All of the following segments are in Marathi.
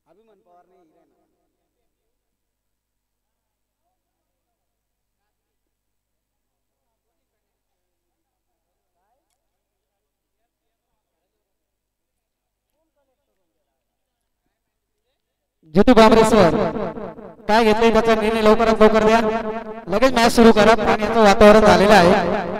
अभिमान पवार नाही हिरे ना जितू बांबरे सर काय घेतले त्याचा निर्णय लवकरात लवकर द्या लगेच मॅच सुरू करा पाण्याचं वातावरण झालेलं आहे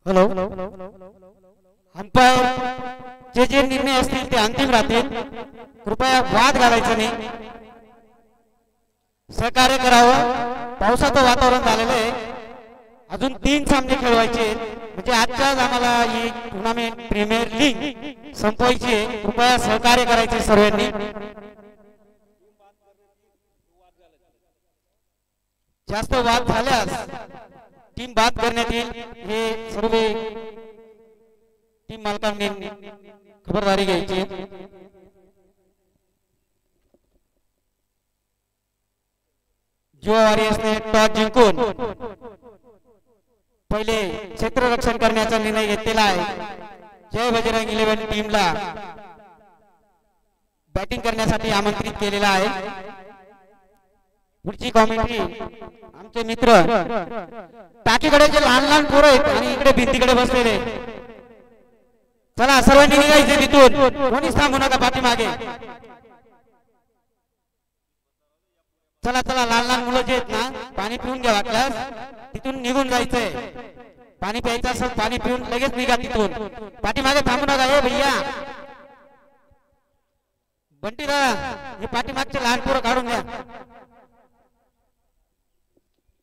हॅलो अंपायर जे जे निर्णय असतील ते अंतिम राहतील कृपया वाद घालायचा नाही सहकार्य करावं पावसाचं वातावरण झालेलं आहे अजून 3 सामने खेळवायचे म्हणजे आजच्याच आम्हाला ही टुर्नामेंट प्रीमियर लीग संपवायची आहे कृपया सहकार्य करायचे सर्वांनी जास्त वाद झाल्यास टीम बाद करण्यात येईल हे सर्व टीम मालकांनी खबरदारी घ्यायची आहे. जुवा वॉरियर्सने टॉस जिंकून पहिले क्षेत्ररक्षण करण्याचा निर्णय घेतलेला आहे. जय बजरंग 11 टीमला बॅटिंग करण्यासाठी आमंत्रित केलेला आहे. पुढची कॉमेंट्री आमचे मित्र टाकीकडे जे लहान लहान पोरं आहेत आणि इकडे भिंतीकडे बसलेले, चला सर्वांनी निघायचे तिथून, कोणीच थांबू नका पाठीमागे. चला चला, लहान लहान मुलं जे आहेत ना, पाणी पिऊन घ्या वाटल्यास, तिथून निघून जायचंय. पाणी प्यायचं असेल पाणी पिऊन लगेच निघा तिथून, पाठीमागे थांबू नका. हे भैया बंटी दादा, हे पाठीमागचे लहान पोरं काढून द्या.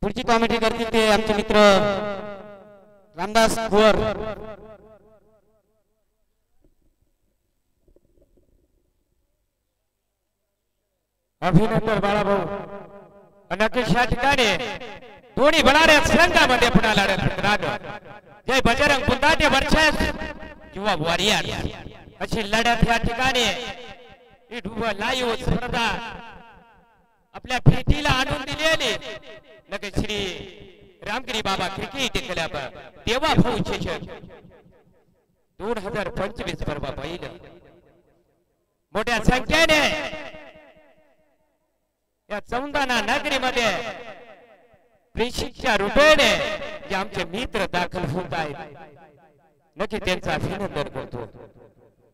पुढची कॉमेंट्री करतील ते आमचे मित्र रामदास कुवर. अभिनंदन बाळाभाऊ. नक्कीच या ठिकाणी दोन्ही बळाऱ्या संघामध्ये पुन्हा लढत मित्रांनो. जय बजरंग पुंदाटे वर्सेस युवा वॉरियर अशी लढत या ठिकाणी लाईव्ह स्पर्धा आपल्या भेटीला आणून दिलेली नक्कीच श्री रामगिरी बाबा क्रिकेट क्लब देवा भाऊ चषक 2025 पर्व पहिलं मोठ्या संख्येने या चौंदाना नगरीमध्ये प्रेषितच्या रूपेने जे आमचे मित्र दाखल होत आहेत, नक्की त्यांचं अभिनंदन करतो.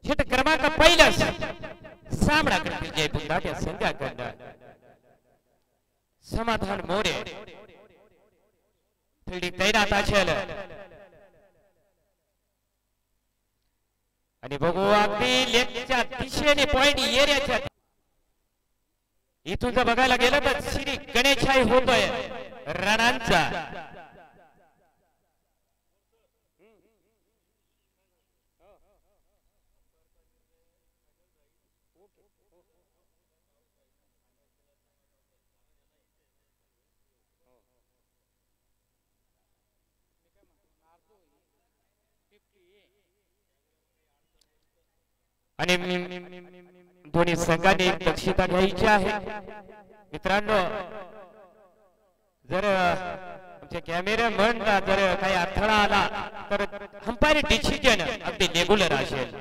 शेट क्रमांक पहिला सामना करतील जय बुंदाट्या संघाकडनं समाधान मोरे. फिल्डिंग तैनात असेल आणि बघू अगदी लेगच्या दिशेने पॉइंट एरियाच्या इथून जर बघायला गेलं तर श्री गणेशाई होतोय रणांचा. आणि दोन्ही संघांनी दक्षता घ्यायची आहे मित्रांनो. जर आमच्या कॅमेरामन जर काही अडथळा आला तर अंपायर डिसिजन अगदी रेग्युलर असेल.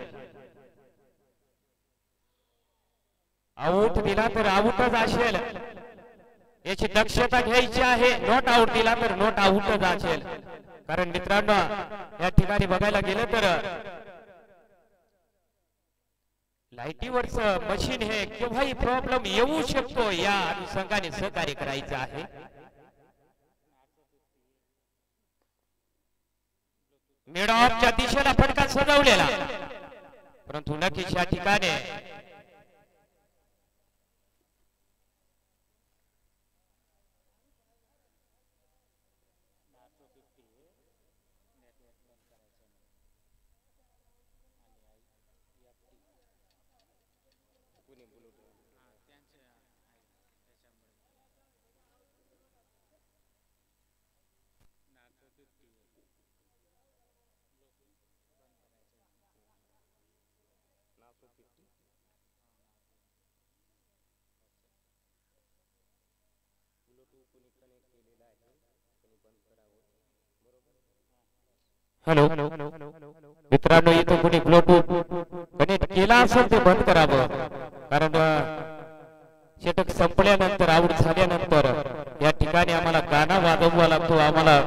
आउट दिला तर आउटच असेल याची दक्षता घ्यायची आहे. नॉट आउट दिला तर नॉट आउटच असेल. कारण मित्रांनो या ठिकाणी बघायला गेलं तर लाईटीवरच मशीन हे केव्हाही प्रॉब्लेम येऊ शकतो, या अनुषंगाने सहकार्य करायचं आहे. मिड ऑफच्या दिशेला फटका सजवलेला, परंतु नक्कीच या ठिकाणी हॅलो मित्रांनो, इथं कोणी ब्लूटूथ कनेक्ट केला असेल ते बंद करावं. कारण षटक संपल्यानंतर आउट झाल्यानंतर या ठिकाणी आम्हाला गाणं वाजवावा लागतो. आम्हाला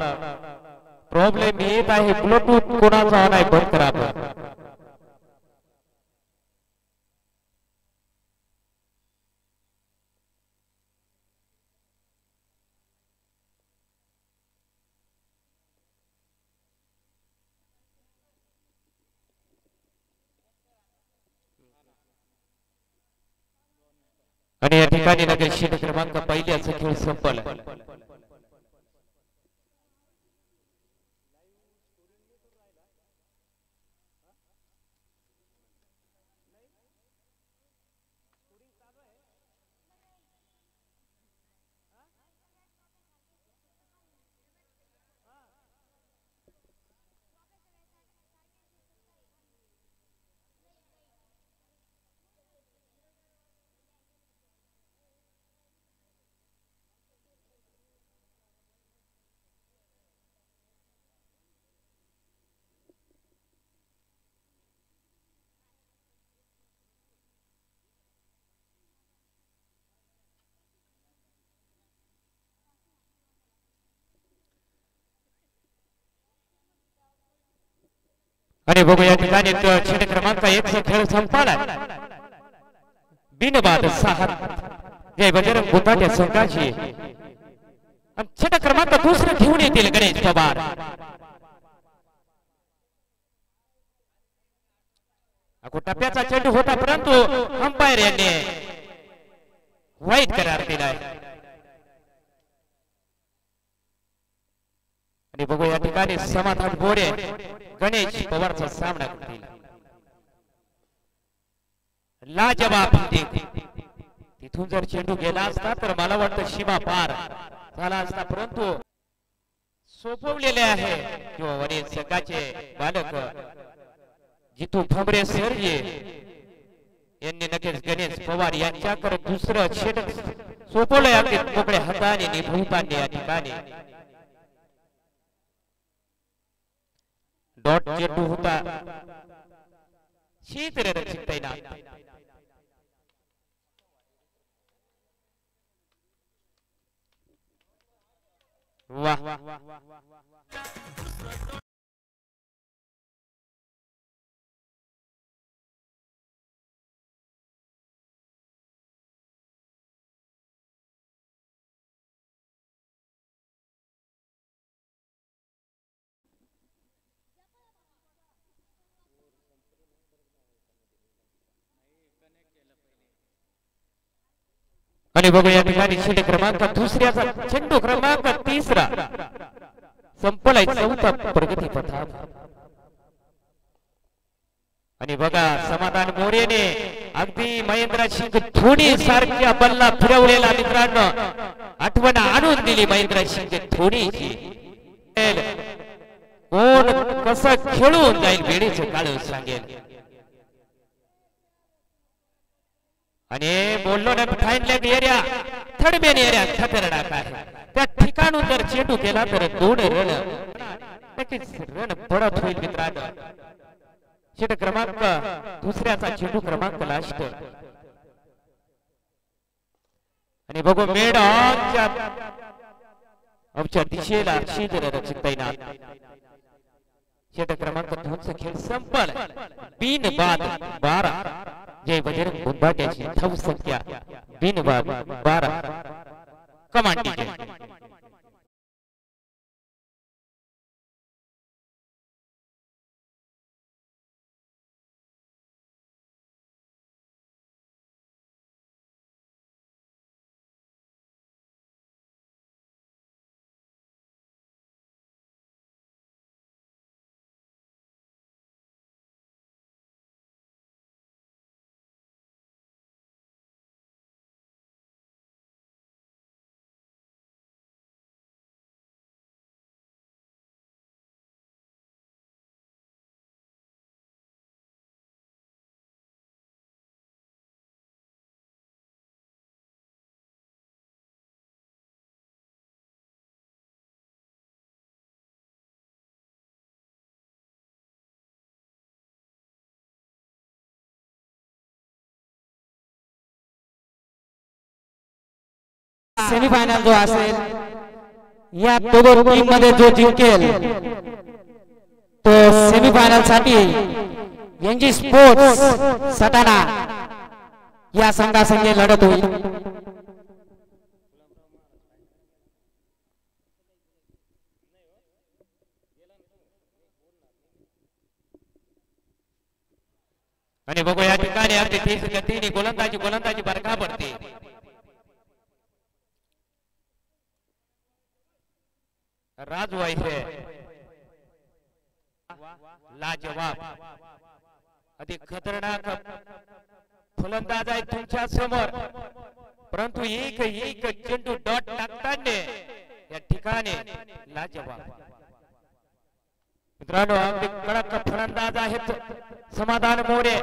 प्रॉब्लेम येत आहे. ब्लूटूथ कोणाचा नाही, बंद करावं. आणि या ठिकाणी नगर षटक क्रमांक पहिल्याचा खेळ संपला. आणि बघू या ठिकाणी चेंडू क्रमांक 1 चा खेळ संपला. बिनबाद 6 जय बजरंग गुंडाटे संघाची. चेंडू क्रमांक 2 घेऊन येतील गणेश पवार. टप्प्याचा चेंडू होता परंतु अंपायर यांनी वाईट करार दिलाय. आणि बघू या ठिकाणी समाधान मोरे गणेश पवारचा सामना करतील. लाजवाब तिथून जर चेंडू गेला असता तर मला वाटतं सीमा पार झाला असता, परंतु सोपवलेले आहे किंवा वरील संघाचे बालक जितू भमरे सरजी यांनी नक्कीच गणेश पवार यांच्याकडे दुसरं षटक सोपवलंय. अगदी मोकळ्या हाताने निभवताना या ठिकाणी डॉट चेंडू होता. क्षेत्ररक्षक तैनात. वाह आणि बघू या ठिकाणी षटक क्रमांक 2 चेंडू क्रमांक 3 संपलाय 4था प्रगती पथावर. आणि बघा समाधान मोरेने अगदी महेंद्रसिंग धोनी सारख्या बल्ला फिरवलेला मित्रांनो आठवण आणून दिली महेंद्रसिंग धोनीची. कोण कसं खेळून जाईल वेळेचं काळ सांगेल. आणि बोललो ना fine leg area third man area खतरनाक आहे. त्या ठिकाणून जर चेंडू केला तर 2 रन नक्कीच रन पडत होईल मित्रांनो. षटक क्रमांक 2 चेंडू क्रमांक लास्ट. आणि बघू मेड ऑफच्या दिशेला क्षेत्ररक्षक तैनात. षटक क्रमांक 2 खेळ संपल. बिनबाद 12 जय बजरंग गुंडाट्याची धाव संख्या बिनबाद 12 कमांडी. सेमीफायनल जो असेल या दोघं टीम मध्ये जो जिंकेल तो सेमीफायनल साठी एनजी स्पोर्ट्स सटाणा या संघासंगे लढत होईल. आणि बघू या ठिकाणी अगदी 30 गतीने गोलंदाजी बरका पडते. राजू आहे लाजवाब अधिक खतरनाक फलंदाज आहे तुमच्या समोर, परंतु एक चेंडू डॉट टाकताना या ठिकाणी लाजवाब. मित्रांनो अगदी कडक फलंदाज आहेत समाधान मोरे.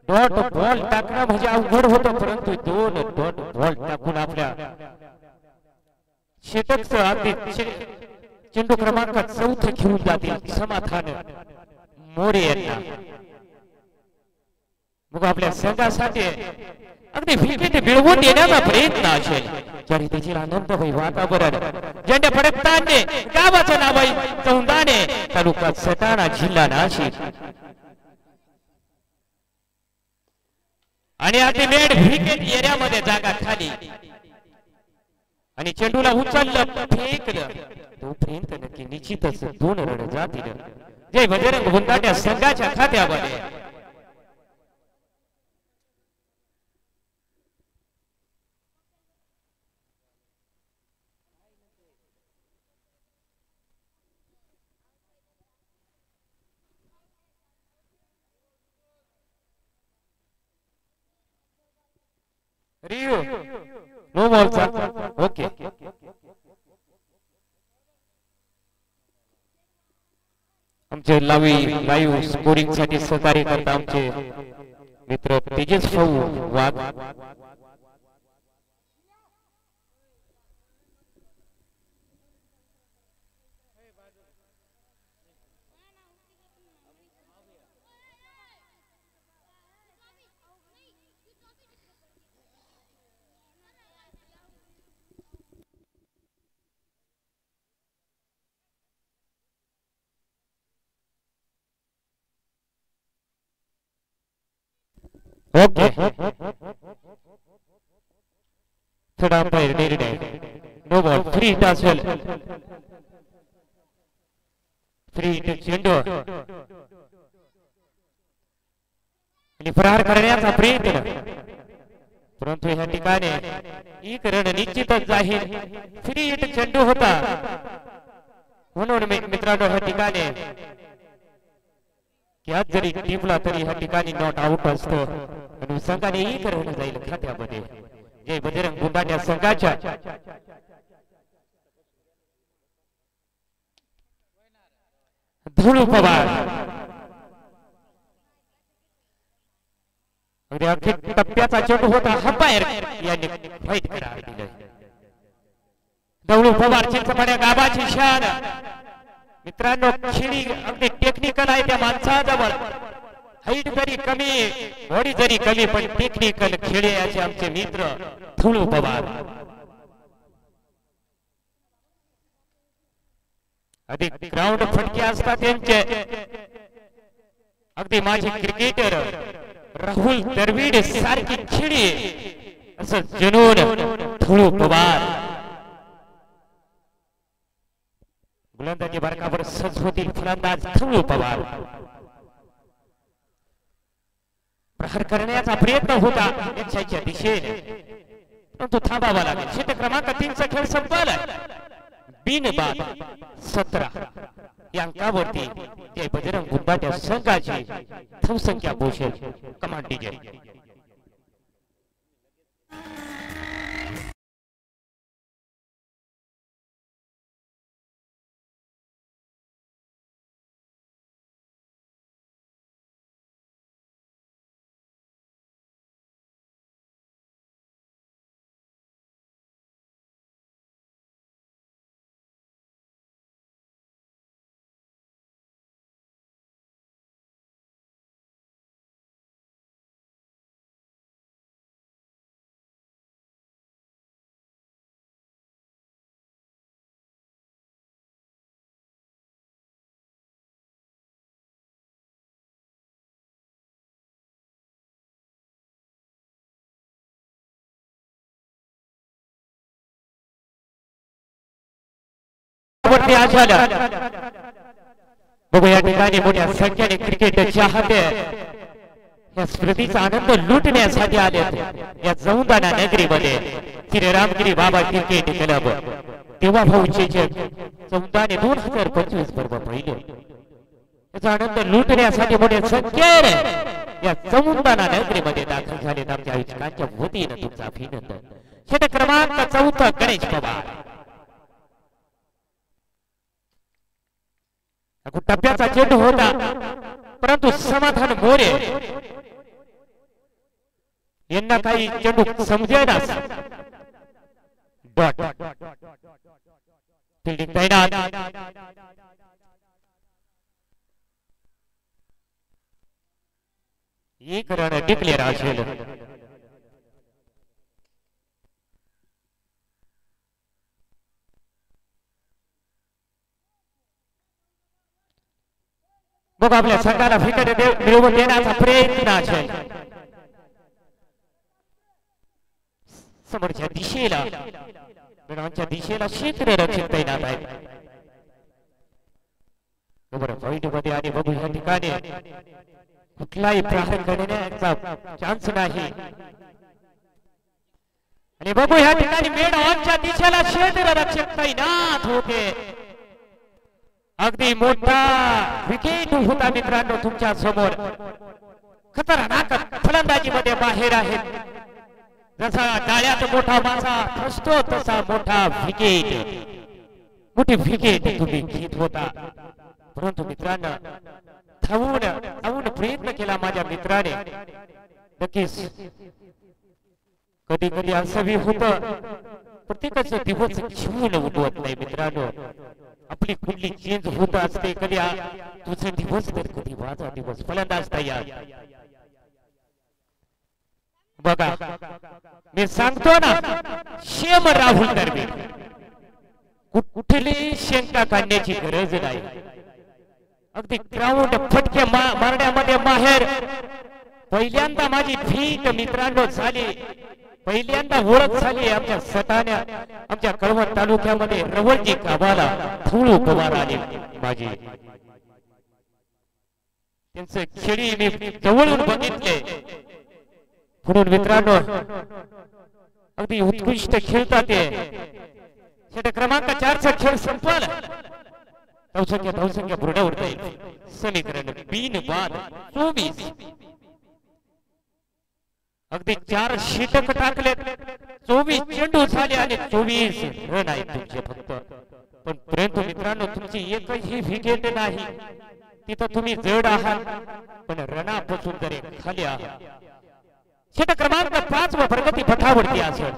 डॉट बॉल टाकणं म्हणजे अवघड होतं, परंतु 2 डॉट बॉल टाकून आपल्या षटक अगदी चेंडू क्रमांक 4 घेऊन जातील समाधान मोरे यांना. मग आपल्या संघासाठी अगदी विकेट मिळवून देण्याचा प्रयत्न असेल. विचारी त्याची आनंदमय वातावरण झेंडे फडकताना गावाचं नाव आहे चौंदाणे तालुका सटाणा जिल्हा नाशिक आणि अल्टिमेट क्रिकेट एरियामध्ये जागा खाली आणि चेंडूला उचललं फेकलं तोपर्यंत नक्की निश्चितच 2 रन जातील जय बजरंग गुंदाट्या संघाच्या खात्यामध्ये रिओ नो बॉलचा ओके आमचे लाईव्ह स्कोरिंग साठी सहकार्य करता आमचे मित्र तेजस भाऊ वाघ ओके थर्ड अंपायर निर्णय नो बॉल फ्री हिट असेल फ्री हिट चेंडू आणि फरार करण्याचा प्रयत्न परंतु ह्या ठिकाणी एक रन निश्चितच जाहीर फ्री हिट चेंडू होता म्हणून मित्रांनो ह्या ठिकाणी आज जरी टीमला तरी ह्या ठिकाणी नॉट आउट असतो आणि संघाने एक रन जाईल खात्यामध्ये जय बजरंग गुंडाट्या संघाच्या धुळू पवार अगदी टप्प्याचा चेंडू होता अंपायर यांनी फाईट करार दिले धुळू पवार चिंचपाड्या गावाची शान मित्रांनो खेळी अगदी टेक्निकल आहे त्या माणसाजवळ हाईट जरी कमी बॉडी जरी कमी पण टेक्निकल खेळे असे आमचे मित्र धुळू पवार अधिक ग्राउंड फटके असतात त्यांचे अगदी माझे क्रिकेटर राहुल द्रविड सारखी खेळी असं जनून धुळू पवार गोलंदाजी बरकावर सज्ज होतील फलंदाज धुळू पवार प्रहार करण्याचा प्रयत्न होता यशाच्या दिशेने परंतु थांबावा लागेल षटक क्रमांक 3 चा खेळ संपला बिनबाद 17 या अंकावरती जय बजरंग गुंडाट्या संघाची धावसंख्या पोहोचेल कमांड डीजे वरती आझाला बघू या ठिकाणी मोठ्या संख्येने क्रिकेट चाहते या स्मृतीचा आनंद लुटण्यासाठी आले या जौंदाना नगरीमध्ये श्रीरामगिरी बाबा क्रिकेट क्लब तेव्हा भाऊचे चौदाने 2025 पर्व पाहिले याचा आनंद लुटण्यासाठी मोठ्या संख्येने या चौदाना नगरीमध्ये दाखल झाले आमच्या आयोजकांच्या वतीने तुमचं अभिनंदन षटक क्रमांक 4 गणेश पवार टप्प्याचा चेंडू होता परंतु समाधान मोरे यांना काही चेंडू समजेना डॉट फिल्डिंग तैनात एक रन डिक्लेअर असेल मग आपल्या संघाला विकेट मिळवून देण्याचा प्रयत्न असेल समोरच्या दिशेला मैदानाच्या दिशेला क्षेत्ररक्षक तैनात आहेत बरोबर पॉइंट मध्ये आणि बघू या ठिकाणी कुठलाही प्रहार करण्याचा चान्स नाही आणि बघू या ठिकाणी मैदानाच्या दिशेला क्षेत्ररक्षक तैनात होते अगदी मोठा विकेट होता मित्रांनो तुमच्या समोर खतरनाक फलंदाजी मध्ये बाहेर आहेत जसा जाळ्यात मोठा मासा फसतो तसा मोठा विकेट मोठी विकेट तुम्ही घेत होता परंतु मित्रांनो धावून प्रयत्न केला माझ्या मित्राने नक्कीच कधी कधी असं होत प्रत्येकाचं दिवस घेऊन उठवत नाही मित्रांनो आपली कुठली चेंज होत असते कधी तुझे दिवस तर कधी माझा दिवस फलंदाज तयार बघा मी सांगतो ना शेम राहुल दरबी कुठली शंका काढण्याची गरज नाही अगदी ग्राउंड फटके मारण्यामध्ये माहेर पहिल्यांदा माझी भीत मित्रांनो झाली पहिल्यांदा ओळख झाली आमच्या सटाण्या आमच्या कळवण तालुक्यामध्ये रवळजी गावाला धुळू पवार आले माझी त्यांचे खेळी मी जवळून बघितले म्हणून मित्रांनो अगदी उत्कृष्ट खेळतात ते क्रमांक 4चा खेळ संपला धावसंख्या बुरड्यावर जाईल समीकरण बिन बाद 24 अगदी 4 षटक टाकले 24 चेंडू झाले आणि 24 रन आहेत तुमचे फक्त पण परंतु मित्रांनो तुमची एकही विकेट नाही तिथं तुम्ही जड आहात पण रनापासून जरी खाली आहात षटक क्रमांक 5 व प्रगती पथावरती असेल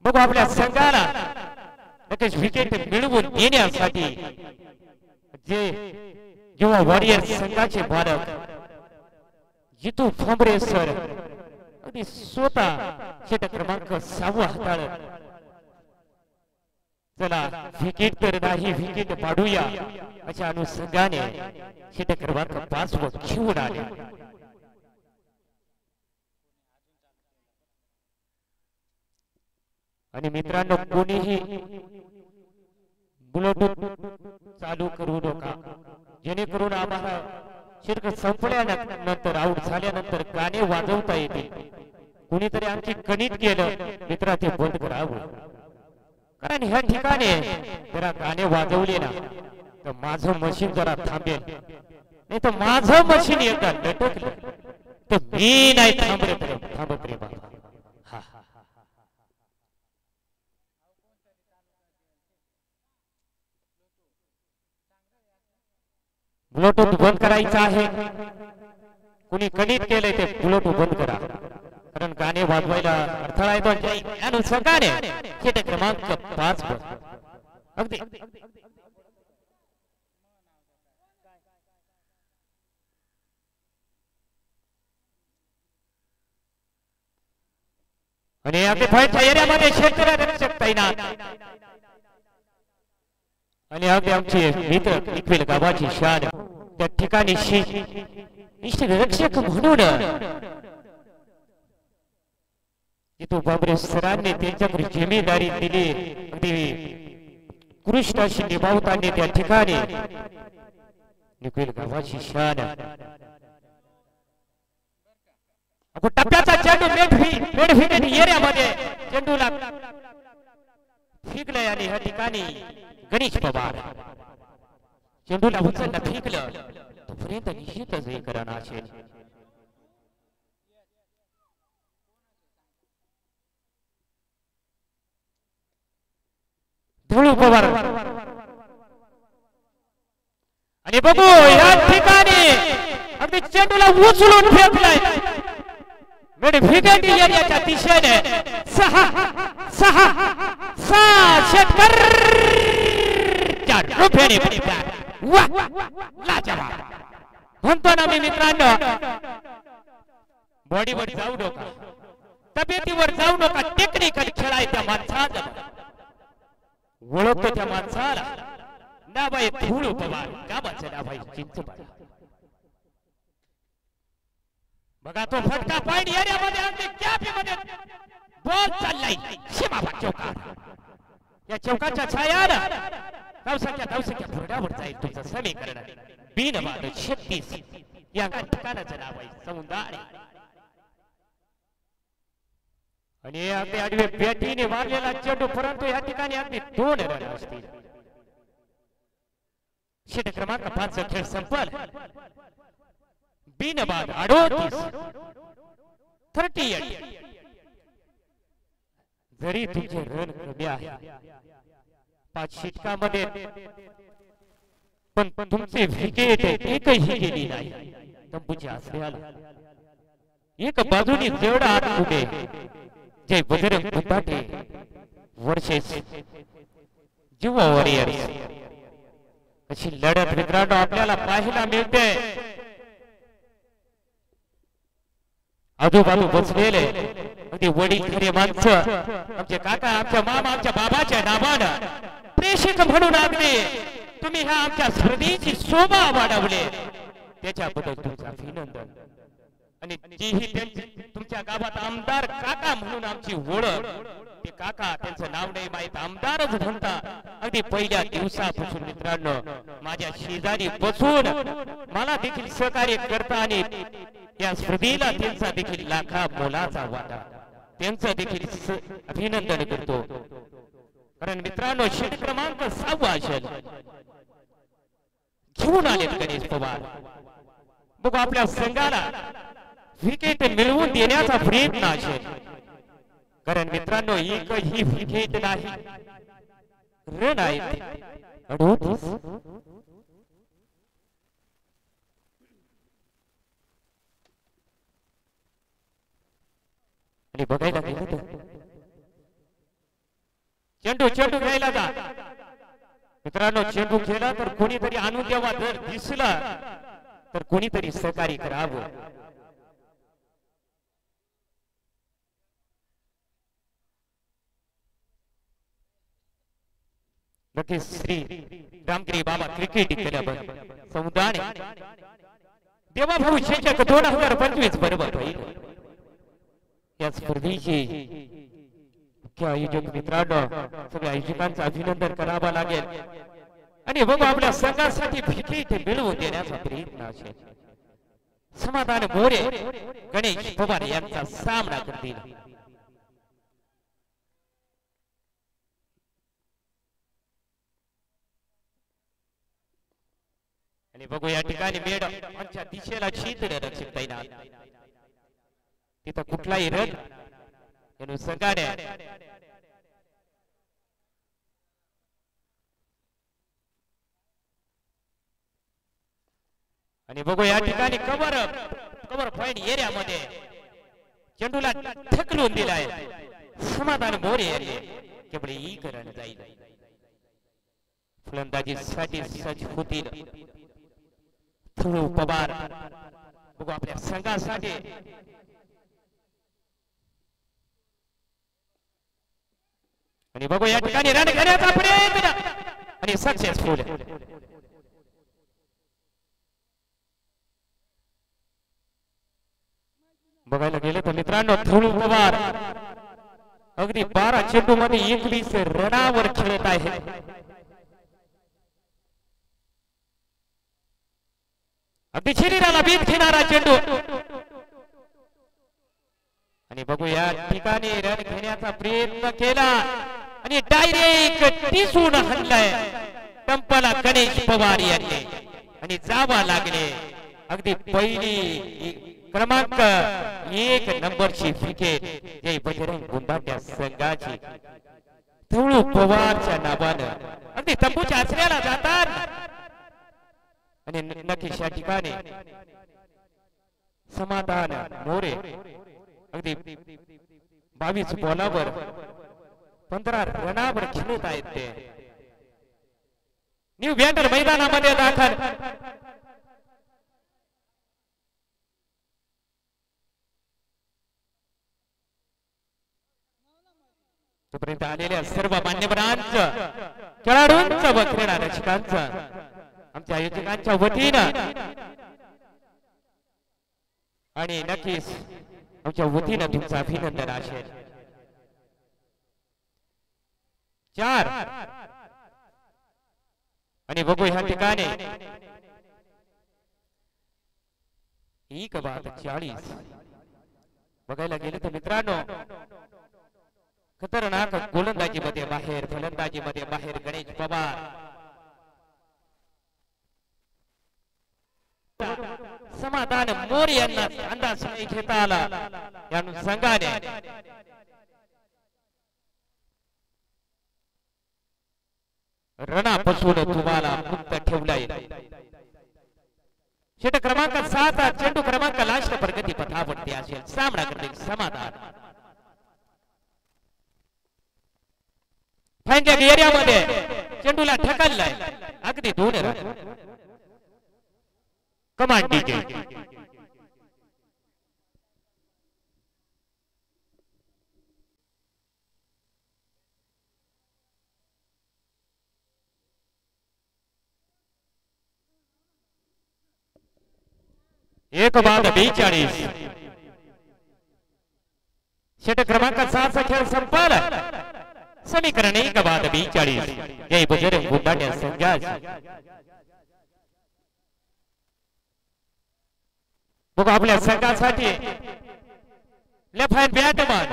बघू आपल्या संघाला नक्कीच विकेट मिळवून देण्यासाठी जेव्हा वॉरियर संघाचे मालक जितू फांबरे सर आणि स्वतः षटक क्रमांक 6 हाताळ चला विकेट तर नाही विकेट पाडूया अशा अनुषंगाने षटक क्रमांक 5 वर घेऊन आले आणि मित्रांनो कोणीही ब्लूटूथ चालू करू नका जेणेकरून आम्हाला षटक संपल्यानंतर आउट झाल्यानंतर गाणे वाजवता येतील कोणीतरी आमची कणित केलं मित्रा ते बंद करावं कारण ह्या ठिकाणी जरा गाणे वाजवले ना तर माझं मशीन जरा थांबेल नाही तर माझं मशीन एकदा लटकलं तर मी नाही थांबत रे बाबा ब्लूटूथ बंद करायचं आहे कुणी कणित केलंय ते ब्लूटूथ बंद करा कारण गाणे वाजवायला अडथळा येतो अनुषंगाने षटक क्रमांक 5 अगदी आणि अगदी फाईटच्या एरियामध्ये क्षेत्ररक्षक तैनात आणि अगदी आमचे मित्र इक्वेल गावाची शान त्या ठिकाणी रक्षक म्हणून जितू बाबरे सरांनी त्यांच्याकडे जिम्मेदारी दिली अगदी उत्कृष्ट अशी निभावताना त्या ठिकाणी इक्वेल गावाची शान टप्प्याचा चेंडू मेड एरियामध्ये चेंडूला फेकलंय आणि या ठिकाणी गणेश पवार चेंडूला उचलला फेकलं तोपर्यंत निश्चितच हे करणं असेल धुळू पवार आणि बघू या ठिकाणी अगदी चेंडूला उचलून फेकलंय विकेट एरियाच्या दिशेने 6 षटकर रुपयाने लाजवाब म्हणतो ना मी मित्रांनो बॉडीवर जाऊ नका तब्येतीवर जाऊ नका टेक्निकल खेळाय त्या माणसाला ओळखतो त्या माणसाला नाव आहे धुळू पवार, गावाचं नाव आहे चिंचपाडा. बघा तो फटका पॉइंट एरियामध्ये अगदी कॅपमध्ये बॉल चाललाय सीमाभाग चौकार. या चौकाच्या छायानं धावसंख्या पुढ्यावर जाईल तुमचं समीकरण. बिनबाद 36 या ठिकाणाचं नाव आहे सौंदाणे. आणि अगदी आडवे बॅटीने मारलेला चेंडू, परंतु या ठिकाणी अगदी 2 रन असतील. षटक क्रमांक 5 खेळ संपल. बिनबाद 38. जरी तुमचे रन कमी आहे 5 षटकामध्ये, पण तुमचे विकेट एकही गेली नाही. तंबूचे आसऱ्याला एक बाजूने जेवढा आत उभे जय बजरंग पुताटे वर्सेस युवा वॉरियर्स अशी लढत मित्रांनो आपल्याला पाहायला मिळते. आजूबाजू बसलेले अगदी वडील खरे माणसं, आमचे काका, आमच्या मामा, आमच्या बाबाच्या नावानं प्रेषक म्हणून अगदी तुम्ही ह्या आमच्या स्पर्धेची शोभा वाढवले, त्याच्याबद्दल तुमचं अभिनंदन. आणि जेही तुमच्या गावात आमदार काका म्हणून आमची ओळख, ते काका त्यांचं नाव नाही माहित, आमदारच म्हणता. अगदी पहिल्या दिवसापासून मित्रांनो माझ्या शेजारी बसून मला देखील सहकार्य करता आणि या स्पर्धेला त्यांचा देखील लाखा मोलाचा वाटा, त्यांचं देखील अभिनंदन करतो. कारण मित्रांनो षटक क्रमांक 6 असेल घेऊन आले गणेश पवार. बघू आपल्या संघाला विकेट मिळवून देण्याचा प्रयत्न असेल. कारण मित्रांनो एकही विकेट नाही, रन आहेत 38. आणि बघायला गेलं तर चेंडू घ्यायला जा मित्रांनो. चेंडू खेळला तर कोणीतरी आणून द्यावा, जर दिसला तर कोणीतरी सहकार्य करावं. नक्कीच श्री रामगिरी बाबा क्रिकेट क्लब सौंदाणे देवा भाऊ चषक 2025 बरोबर होईल. या स्पर्धेचे मुख्य आयोजक मित्रांनो सगळ्या आयोजकांचं अभिनंदन करावं लागेल. आणि बघू आपल्या संघासाठी विकेट मिळवून देण्याचा प्रयत्न असेल. समाधान मोरे गणेश पवार यांचा सामना करतील. आणि बघू या ठिकाणी मेड आमच्या दिशेला क्षेत्र रक्षक तैनात, तिथं कुठलाही रन संघाने आणि बघू या ठिकाणी कव्हर पॉइंट एरियामध्ये चेंडूला ढकलून दिलाय. समाधान मोरे यांनी केवळ एक रन जाईल. फलंदाजीसाठी सज्ज होतील धुळू पवार. बघू आपल्या संघासाठी आणि बघू या ठिकाणी रन घेण्याचा प्रयत्न आणि सक्सेसफुल. बघायला गेलं तर मित्रांनो धुळू पवार अगदी 12 चेंडू मध्ये 21 रनावर खेळत आहे. अगदी शरीराला बीट घेणारा चेंडू आणि बघू या ठिकाणी रन घेण्याचा प्रयत्न केला आणि डायरेक्ट टिसून हल्लाय टंपला गणेश पवार यांनी आणि जावा लागले. अगदी पहिली क्रमांक 1 नंबरची विकेट जय बजरंग गुंडाट्या संघाची धुळू पवारच्या नावानं अगदी तंबूच्या आसऱ्याला जातात. आणि नक्कीच या ठिकाणी समाधान मोरे अगदी 22 बॉलावर 15 रनावर खेळत आहेत. ते न्यू बँडर मैदानामध्ये दाखल. तोपर्यंत आलेल्या सर्व मान्यवरांचं, खेळाडूंचं व क्रीडा रसिकांचं आमच्या आयोजकांच्या वतीनं आणि नक्कीच आमच्या वतीनं तुमचं अभिनंदन असेल. 4 आणि बघू ह्या ठिकाणी 1:40 बघायला गेले तर मित्रांनो खतरनाक गोलंदाजीमध्ये बाहेर, फलंदाजीमध्ये बाहेर गणेश पवार. समाधान मोरे यांना अंदाज नाही घेता आला या अनुषंगाने रणापासून तुम्हाला मुक्त ठेवला येईल. षटक क्रमांक 7 चेंडू क्रमांक लास्ट प्रगती पथावरती असेल. सामना करतील समाधान. फाईंग एरियामध्ये चेंडूला ढकललाय अगदी 2 रन. कमांड डीजे एक बाद 42. षटक क्रमांक 7 चा खेळ संपला. समीकरण 1 बाद 42. जय बजरंग बुंडाण्या संघास. बघू आपल्या संघासाठी लेफ्ट हँड बॅटमन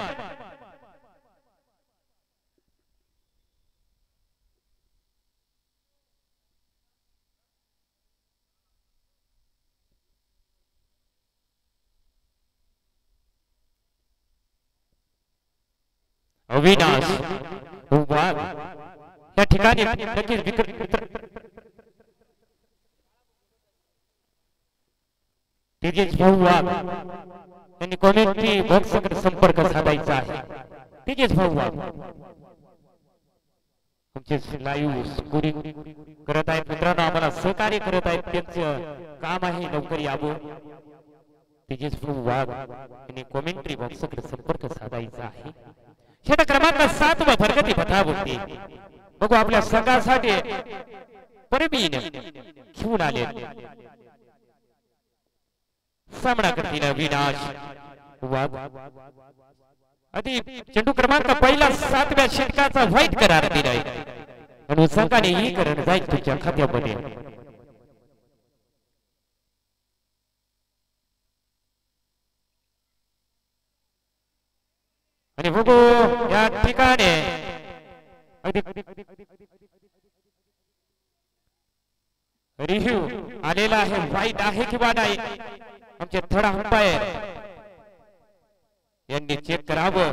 अविनाश वाघ या ठिकाणी नक्कीच विकेट तेजस भाऊ वाघ यांनी कॉमेंट्री बॉक्सकडे संपर्क साधायचा आहे. तेजस भाऊ वाघ आमचे लाईव्ह स्कोरिंग करत आहेत मित्रांनो, आम्हाला सहकार्य करत आहेत. त्यांचं काम आहे लवकर यावं. तेजस भाऊ वाघ यांनी कॉमेंट्री बॉक्सकडे संपर्क साधायचा आहे. षटक क्रमांक 7 व प्रगती पथावरती बघू आपल्या संघासाठी परमीन घेऊन आले. सामना करतील अविनाश वाघ. आधी चेंडू क्रमांक पहिला 7व्या षटकाचा व्हाईट करार दिलाय आणि संघाने ही करण जाईल तुमच्या खात्यामध्ये. आणि बघू या ठिकाणी रिव्ह्यू आलेला आहे. वाईट आहे किंवा नाही आमचे थर्ड अंपायर यांनी चेक करावं.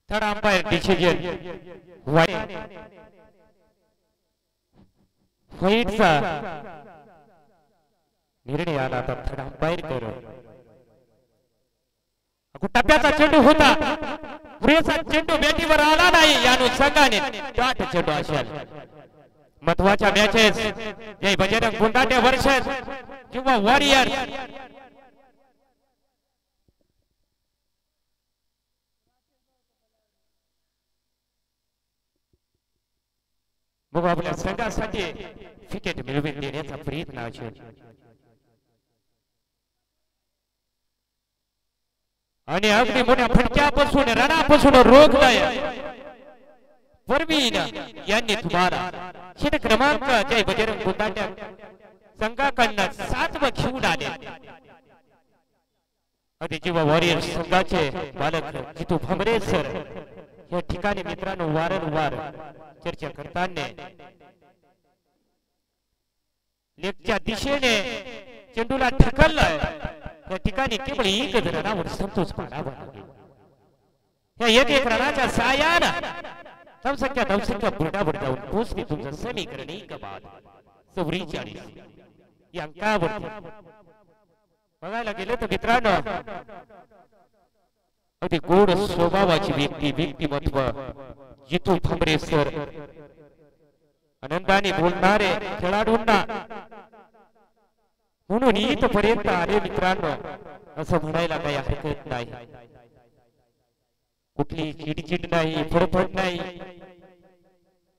थर्ड अंपायर डिसिजन व्हाईटचा निर्णय आला. आता थर्ड अंपायर कर टप्प्याचा चेंडू होता. पुरेसा चेंडू बॅटीवर आला नाही या अनुषंगाने दाट चेंडू असेल. महत्वाच्या मॅचेस जय बजरंग बुंडाण्या वर्सेस किंवा वॉरियर बघू आपल्या संघासाठी विकेट मिळवून देण्याचा प्रयत्न असेल. आणि अगदी मोठ्या फटक्यापासून रणापासून रोखलाय परवीन यांनी तुम्हाला षट क्रमांक जय बजरंग बुद्धाट्या संघाकडनं 7 घेऊन आले. आणि जेव्हा वॉरियर संघाचे बालक जितू भांबरे सर या ठिकाणी मित्रांनो वारंवार चर्चा करताना लेगच्या दिशेने चेंडूला ढकललाय. त्या ठिकाणी केवळ एक रनावर संतोष पाडावा लागेल. या एक रनाच्या साहाय्यानं धावसंख्या बोर्डावर जाऊन पोहोचते तुमचं समीकरण 1/44 या अंकावर. बघायला गेलं तर मित्रांनो अगदी गोड स्वभावाची व्यक्तिमत्व जितू भांबरे सर आनंदाने बोलणारे खेळाडूंना म्हणून इथपर्यंत आले मित्रांनो असं म्हणायला काही हरकत नाही. कुठली चिडचिड नाही, फडफड नाही.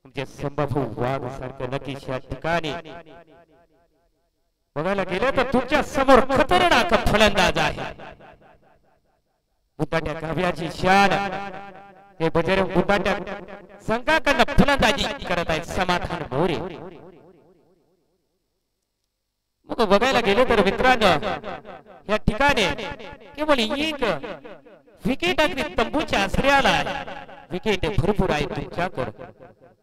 म्हणजे संभाभाऊ वाघ सारखं नक्कीच या ठिकाणी बघायला गेलं तर तुमच्या समोर खतरनाक फलंदाज आहे. बुद्धाट्या काव्याची शान हे बजरंग बुद्धाट्या संघाकडनं फलंदाजी करत आहेत समाधान मोरे. मग बघायला गेलं तर मित्रांनो या ठिकाणी केवळ एक विकेट अगदी तंबूच्या आश्रयाला विकेट भरपूर आहे तुमच्याकडे,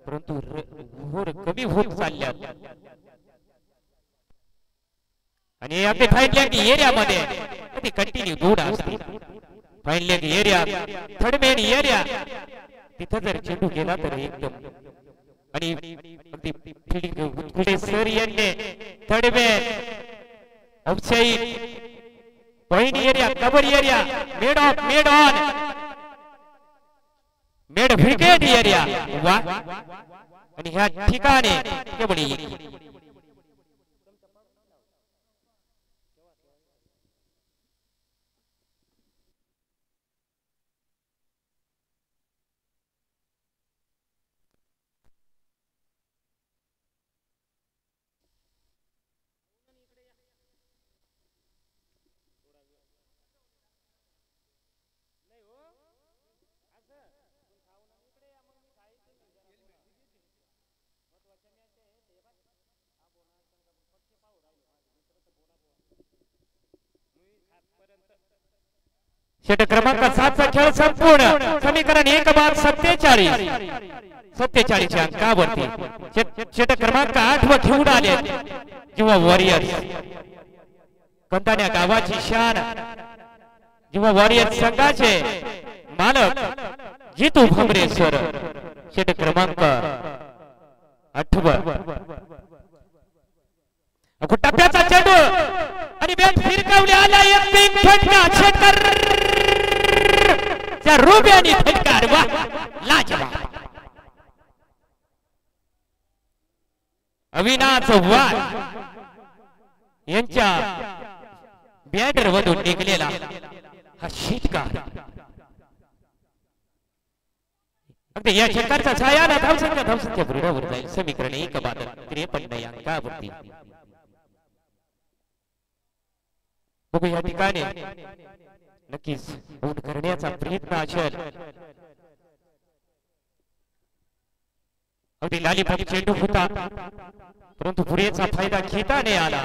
परंतु ओव्हर कमी होत चालल्यात. आणि आपले फाईन लेग एरियामध्ये कंटिन्यू दूर असते. Fine leg area third man area तिथं जर चेंडू गेला तर एकदम आणि अगदी फिल्डिंग उत्कुटे सर यांनी third man offside point area cover area made of made on made wicket area वा. आणि ह्या ठिकाणी केवळ षट क्रमांक 7 चा खेळ संपूर्ण. समीकरण 1/47 अंकावरती षट क्रमांक 8 वर घेऊन आले जेव्हा वॉरियर्स कंदाण्या गावाची शान जेव्हा वॉरियर्स संघाचे मालक जितू भांबरे सर षट क्रमांक 8 टप्प्याचा चेंडू आणि बॅट फिरकावली आला. एक बिग फटका क्षेत्र त्या रुब्यानी फटकार वा लाजवाब. अविनाश वाघ यांच्या बॅटर मधून निघालेला हा षटकार अगदी या षटकारचा छायाला धावसंख्या बरोबर जाईल. समीकरण 1/53 अंकावरती. बघू या ठिकाणी नक्कीच आउट करण्याचा प्रयत्न असेल. अगदी लालीपाप चेंडू होता परंतु पुरेचा फायदा घेता नाही आला.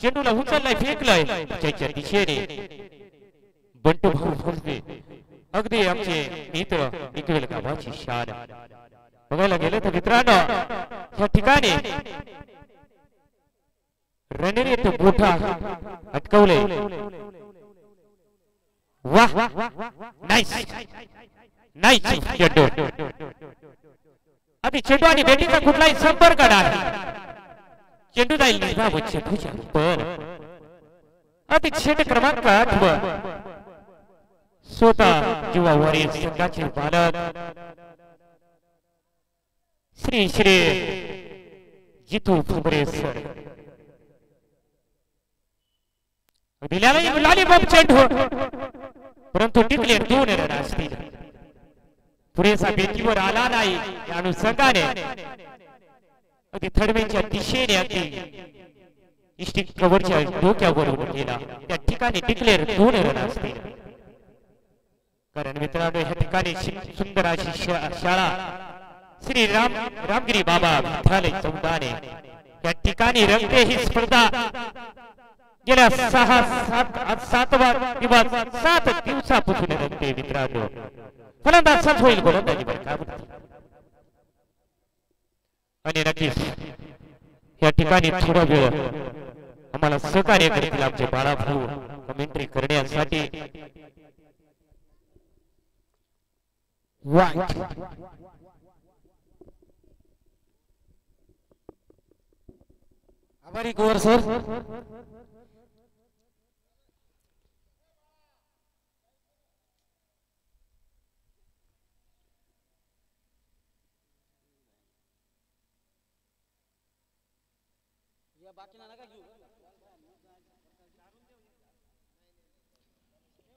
चेंडूला उचललाय फेकलाय त्याच्या दिशेने बंटू भाऊ फुलते. अगदी आमचे मित्र निकवेल गावाची शान. बघायला गेलं तर मित्रांनो या ठिकाणी रणनीत मोठा अटकवले. वाह नाईस नाईस चेंडू. आधी चेंडू आणि बॅटिंगचा कुठलाही संपर्क नाही. चेंडू जाईल निर्धाव चेंडूच्या पर आधी षट क्रमांक 8 स्वतः जेव्हा वॉरियर्स संघाचे बालक श्री श्री जितू भांबरे सर लालीबाब चेंडू परंतु टिकले 2 रन असतील. पुरेसा बेटीवर आला नाही या अनुषंगाने अगदी थर्डमॅनच्या दिशेने अगदी स्टिक कव्हरच्या डोक्यावर गेला. त्या ठिकाणी टिकले 2 रन असतील. कारण मित्रांनो या ठिकाणी सुंदर अशी शाळा श्री रामगिरी बाबा विद्यालय चौदाने या ठिकाणी रंगते ही स्पर्धा गेल्या 7 किंवा 7 दिवसापासून रंगते मित्रांनो. फलंदाज सच होईल गोलंदाजी आणि नक्कीच या ठिकाणी थोडा वेळ आम्हाला सहकार्य करतील आमचे बाळाभाऊ कमेंट्री करण्यासाठी. आभारी Kuwar sir.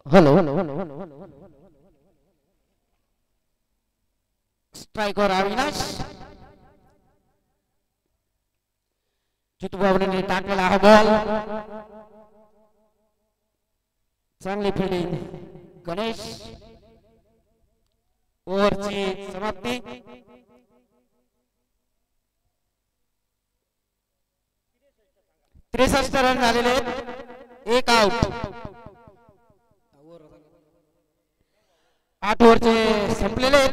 Hello striker Avinash जितूबाबूने टाकलेला हा बॉल. चांगली फिल्डिंग गणेश. ओव्हरची समाप्ती. त्रेसष्ट रन झालेले. एक आउट. 8 ओव्हरचे संपलेले.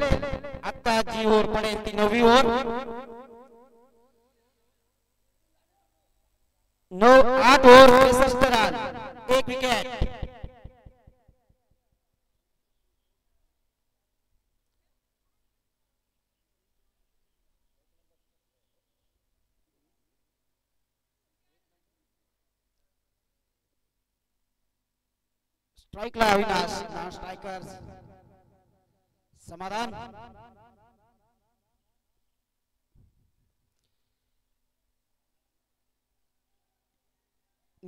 आता जी ओव्हर पडेल ती 9वी ओव्हर. 8 over 63 run. 1 विकेट. स्ट्राइकला Avinash. Non strikers Samadhan.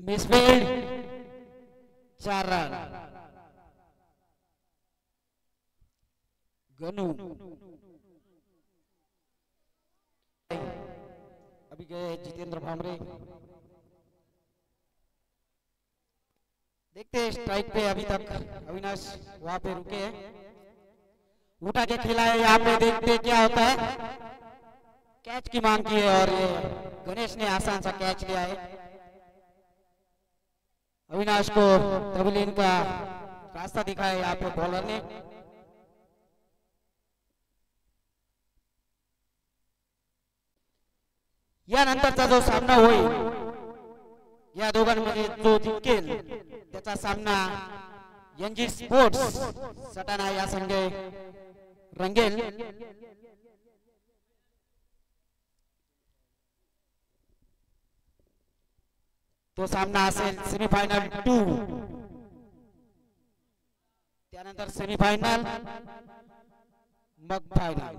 Misfield 4 run. Ganu अभी गए जितेंद्र भामरे. देखते हैं स्ट्राइक पे अभी तक अविनाश वहां पे रुके हैं. उठा के खेला है यहाँ पे. देखते क्या होता है. कैच की मांग की है और ये गणेश ने आसान सा कैच लिया है. अविनाश को तबलीन का रास्ता दिखाया यहाँ पे बॉलर ने. यानंतरचा जो सामना होईल या दोघांमध्ये जो जिंकेल त्याचा सामना एनजी स्पोर्ट्स सटाणा या संघे रंगेल. तो सामना असेल सेमीफायनल 2. त्यानंतर सेमीफायनल मग फायनल.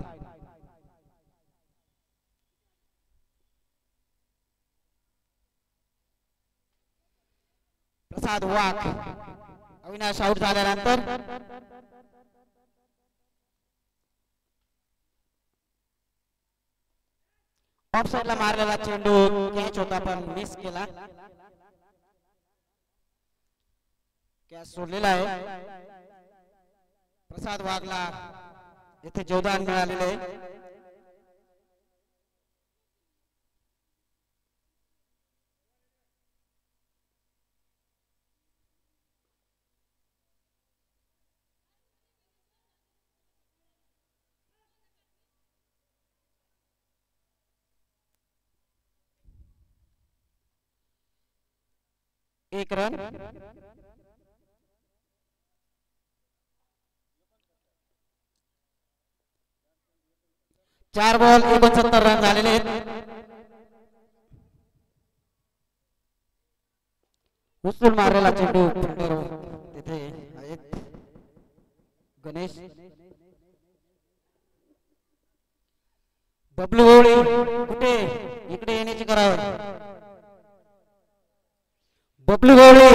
प्रसाद वाघ अविनाश आउट झाल्यानंतर ऑफसाइडला मारलेला चेंडू कॅच होता पण मिस केला. कॅच सोडलेला आहे. प्रसाद वाघला येथे जोरदार मिळालेले आहे. एक रन. चार बॉल 69 रन झालेले आहेत. उचलून मारलेला चेंडू तिथे आहेत गणेश. बबलू होळी कुठे इकडे येण्याची करावं. बबलू होळी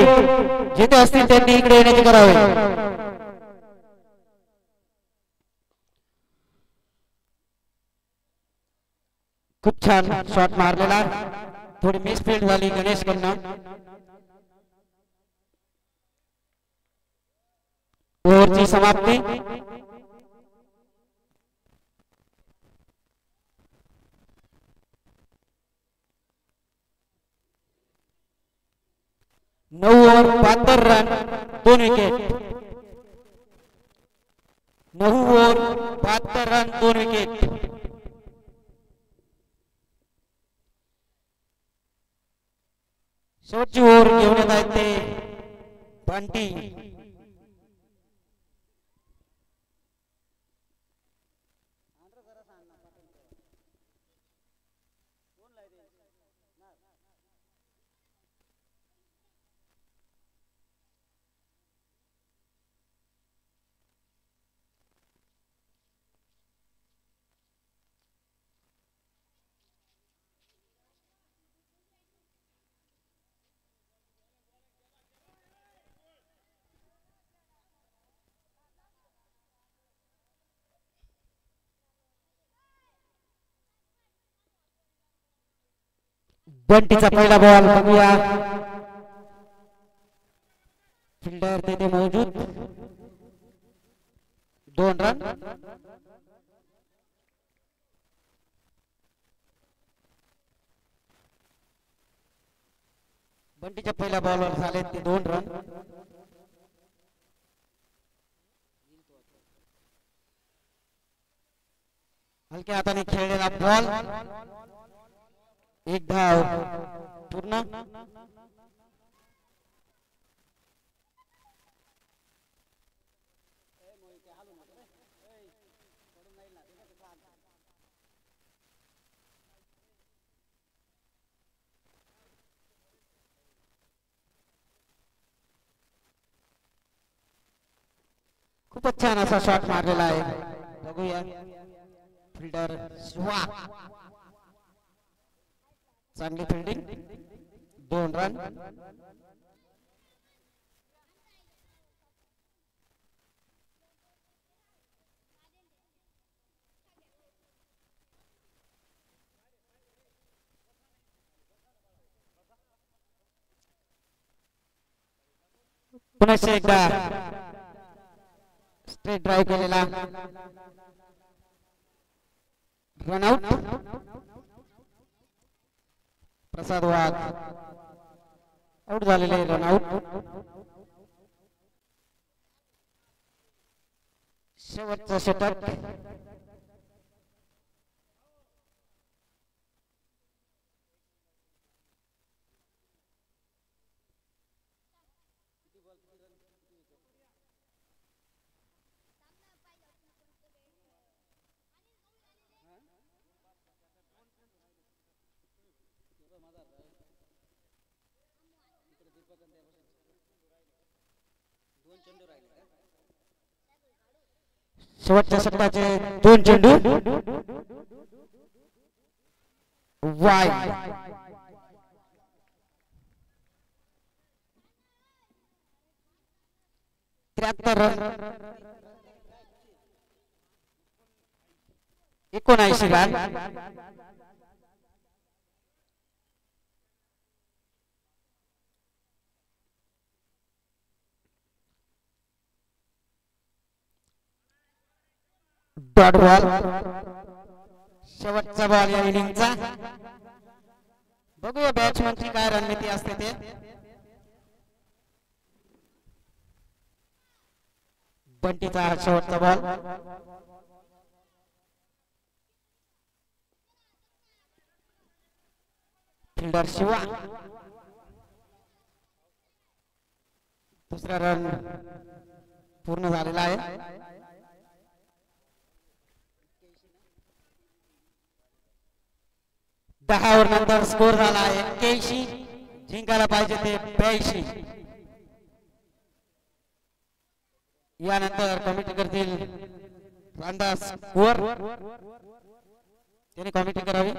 जिथे असतील त्यांनी इकडे येण्याची करावे. खूप छान शॉट मारलेला. थोडी मिसफील्ड झाली गणेश कडनं. ओव्हरची समाप्ती. नऊ over 72 run 2 wicket. 9 over 72 run 2 wicket. शेवटची ओव्हर घेऊन येत आहेत ते बंटी. बंटीचा पहिला बॉल बघूया. फिल्डर तिथे मौजूद. 2 रन. बंटीच्या पहिल्या बॉलवर झाले ते 2 रन. हलक्या हाताने खेळलेला बॉल. 1 धाव पूर्ण. खूपच छान असा शॉट मारलेला आहे. बघूया फिल्डर शिवा. चांगली फिल्डिंग. 2 रन. पुन्हा एकदा स्ट्रेट ड्राईव्ह केलेला. रनआउट. प्रसाद वाघ आउट झालेले. रनआउट. शेवटचा षटक. शेवटच्या षटकाचे 2 चेंडू. Y. 73 run. 79 run. Dot ball. शेवटचा बॉल या इनिंगचा. बघूया बॅट्समनची काय रणनीती असते ते. बंटीचा शेवटचा बॉल. फिल्डर शिवा. दुसरा रन पूर्ण झालेला आहे. 10 ओव्हर नंतर स्कोर झाला आहे 81. जिंकायला पाहिजे ते 82. यानंतर कमिटी करतील अंदाज स्कोर. त्याने कमिटी करावी.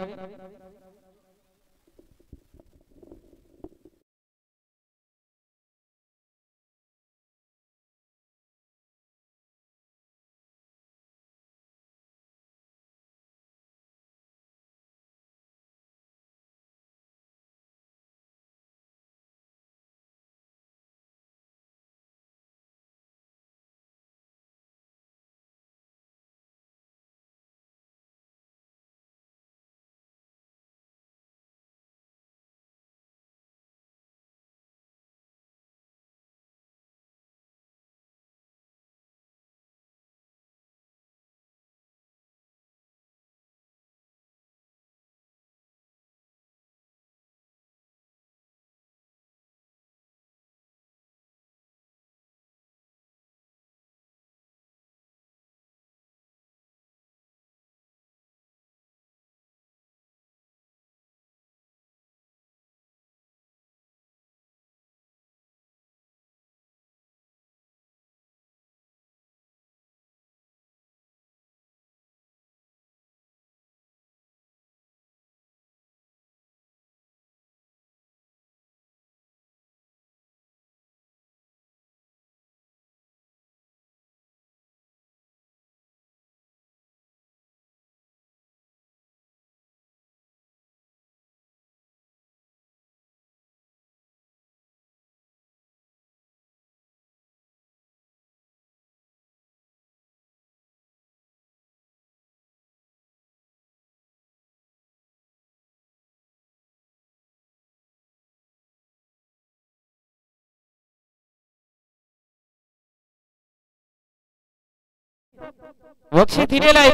बक्षीस दिलेलं आहे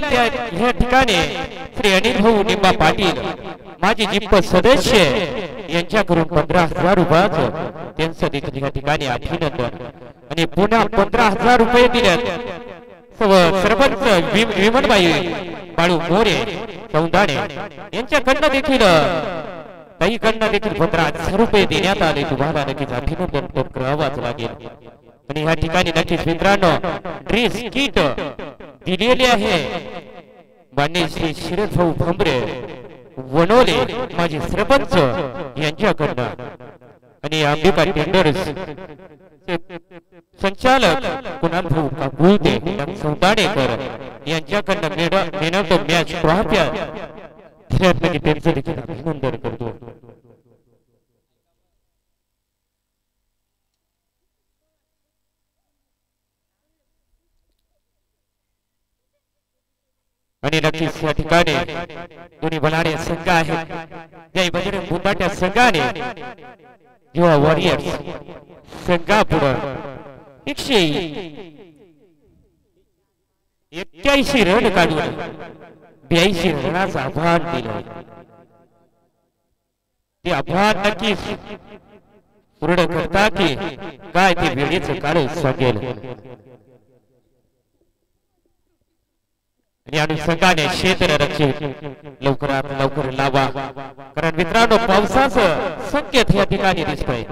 ह्या ठिकाणी श्री अनिल भाऊ निंबा पाटील माजी जिप्प सदस्य यांच्याकडून 15,000 रुपयाचं त्यांचं देखील या ठिकाणी अभिनंदन आणि पुन्हा 15,000 रुपये दिल्यात सरपंच विमनबाई बाळू मोरे सौंदाणे यांच्याकडनं देखील ताईकडनं देखील 15,000 रुपये देण्यात आले. तुम्हाला नक्कीच अभिनंदन करावाच लागेल. आणि ह्या ठिकाणी नक्कीच मित्रांनो ड्रेस किट दिलेले आहे मान्य श्री शरद भाऊ भंबरे वनोले माझे सरपंच यांच्याकडनं आणि अंबिका टेंडर्स संचालक कुणाल भाऊ Kakulte सौदाणेकर यांच्याकडनं man of the match ट्रॉफ्या त्यांचं देखील अभिनंदन करतो. आणि नक्कीच या ठिकाणी दोन्ही बनाडे संघ आहेत. या बजरंग बुंदाट्या संघाने युवा वॉरियर्स संघापुढे 181 रन काढून 82 रनाचं आव्हान दिलं. ते आव्हान नक्कीच पूर्ण करता की काय ते वेळेचं कारण सांगेल. आणि अनुषंगाने क्षेत्ररक्षक लवकरात लवकर लावा कारण मित्रांनो पावसाचं संकेत या ठिकाणी दिसतोय.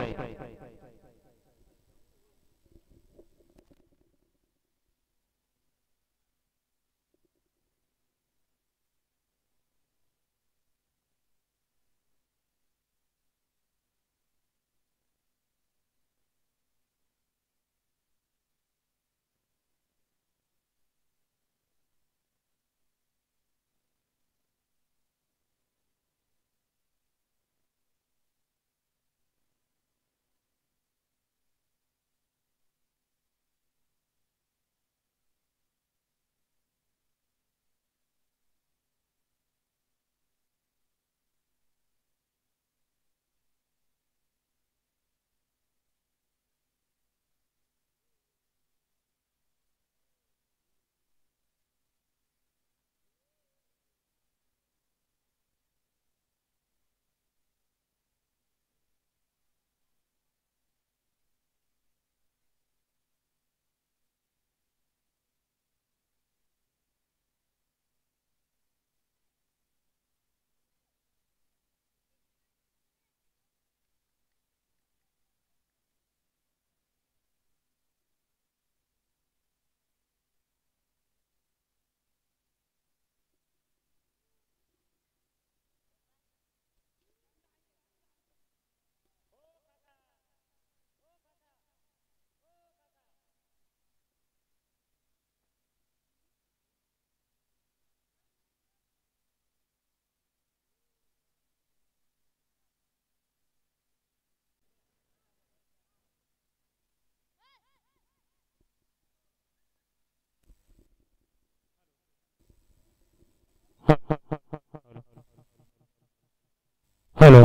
हेलो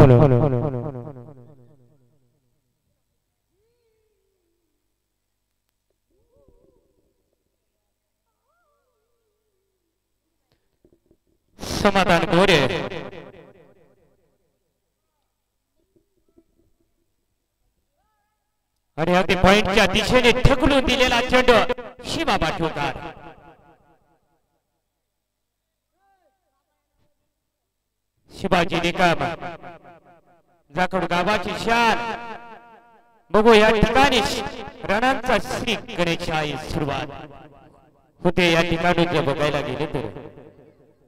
समाधान गोरे आणि अगदी पॉइंटच्या दिशेने ढकलून दिलेला चेंडू शिवा पाठवकार शिवाजी निकम जाखड गावाची शान बघू या ठिकाणी रणांचा श्री गणेशाची सुरुवात होते. या ठिकाणी जर बघायला गेले तर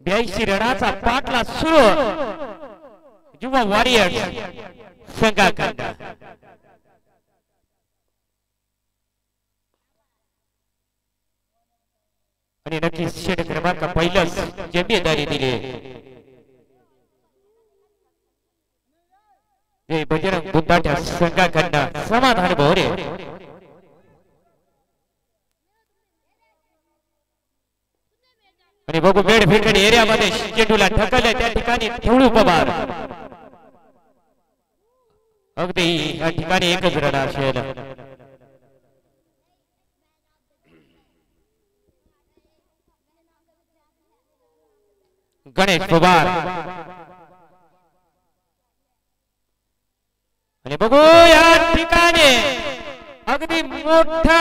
82 रनाचा पाठला सुरू युवा वॉरियर्स संघाकडे आणि नक्कीच षटक क्रमांक पहिल्याच जबाबदारी दिली बजरंग बुंदाट्या संघाकडनं समाधान भोरे आणि बघू बेड फेकड एरियामध्ये चेंडूला ढकलले त्या ठिकाणी ठेवळू पवार अगदी या ठिकाणी एकच रन असेल गणेश पवार आणि बघू या ठिकाणी अगदी मोठा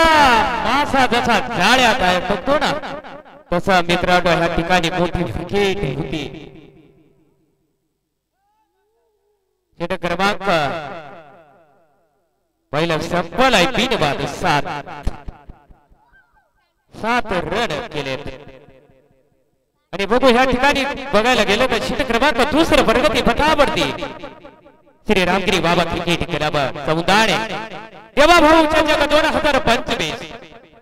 मासा जसा जाळ्यात आहे बघतो ना तसा मित्रांनो ह्या ठिकाणी मोठी विकेट होती. षटक क्रमांक पहिला सफल आहे 3 बाद 7 रन केले. आणि बघू ह्या ठिकाणी बघायला गेलं तर षटक क्रमांक दुसरं प्रगती पथावरती श्री रामगिरी बाबा क्रिकेट क्लब सौंदाणे देवा भाऊ चषक 2025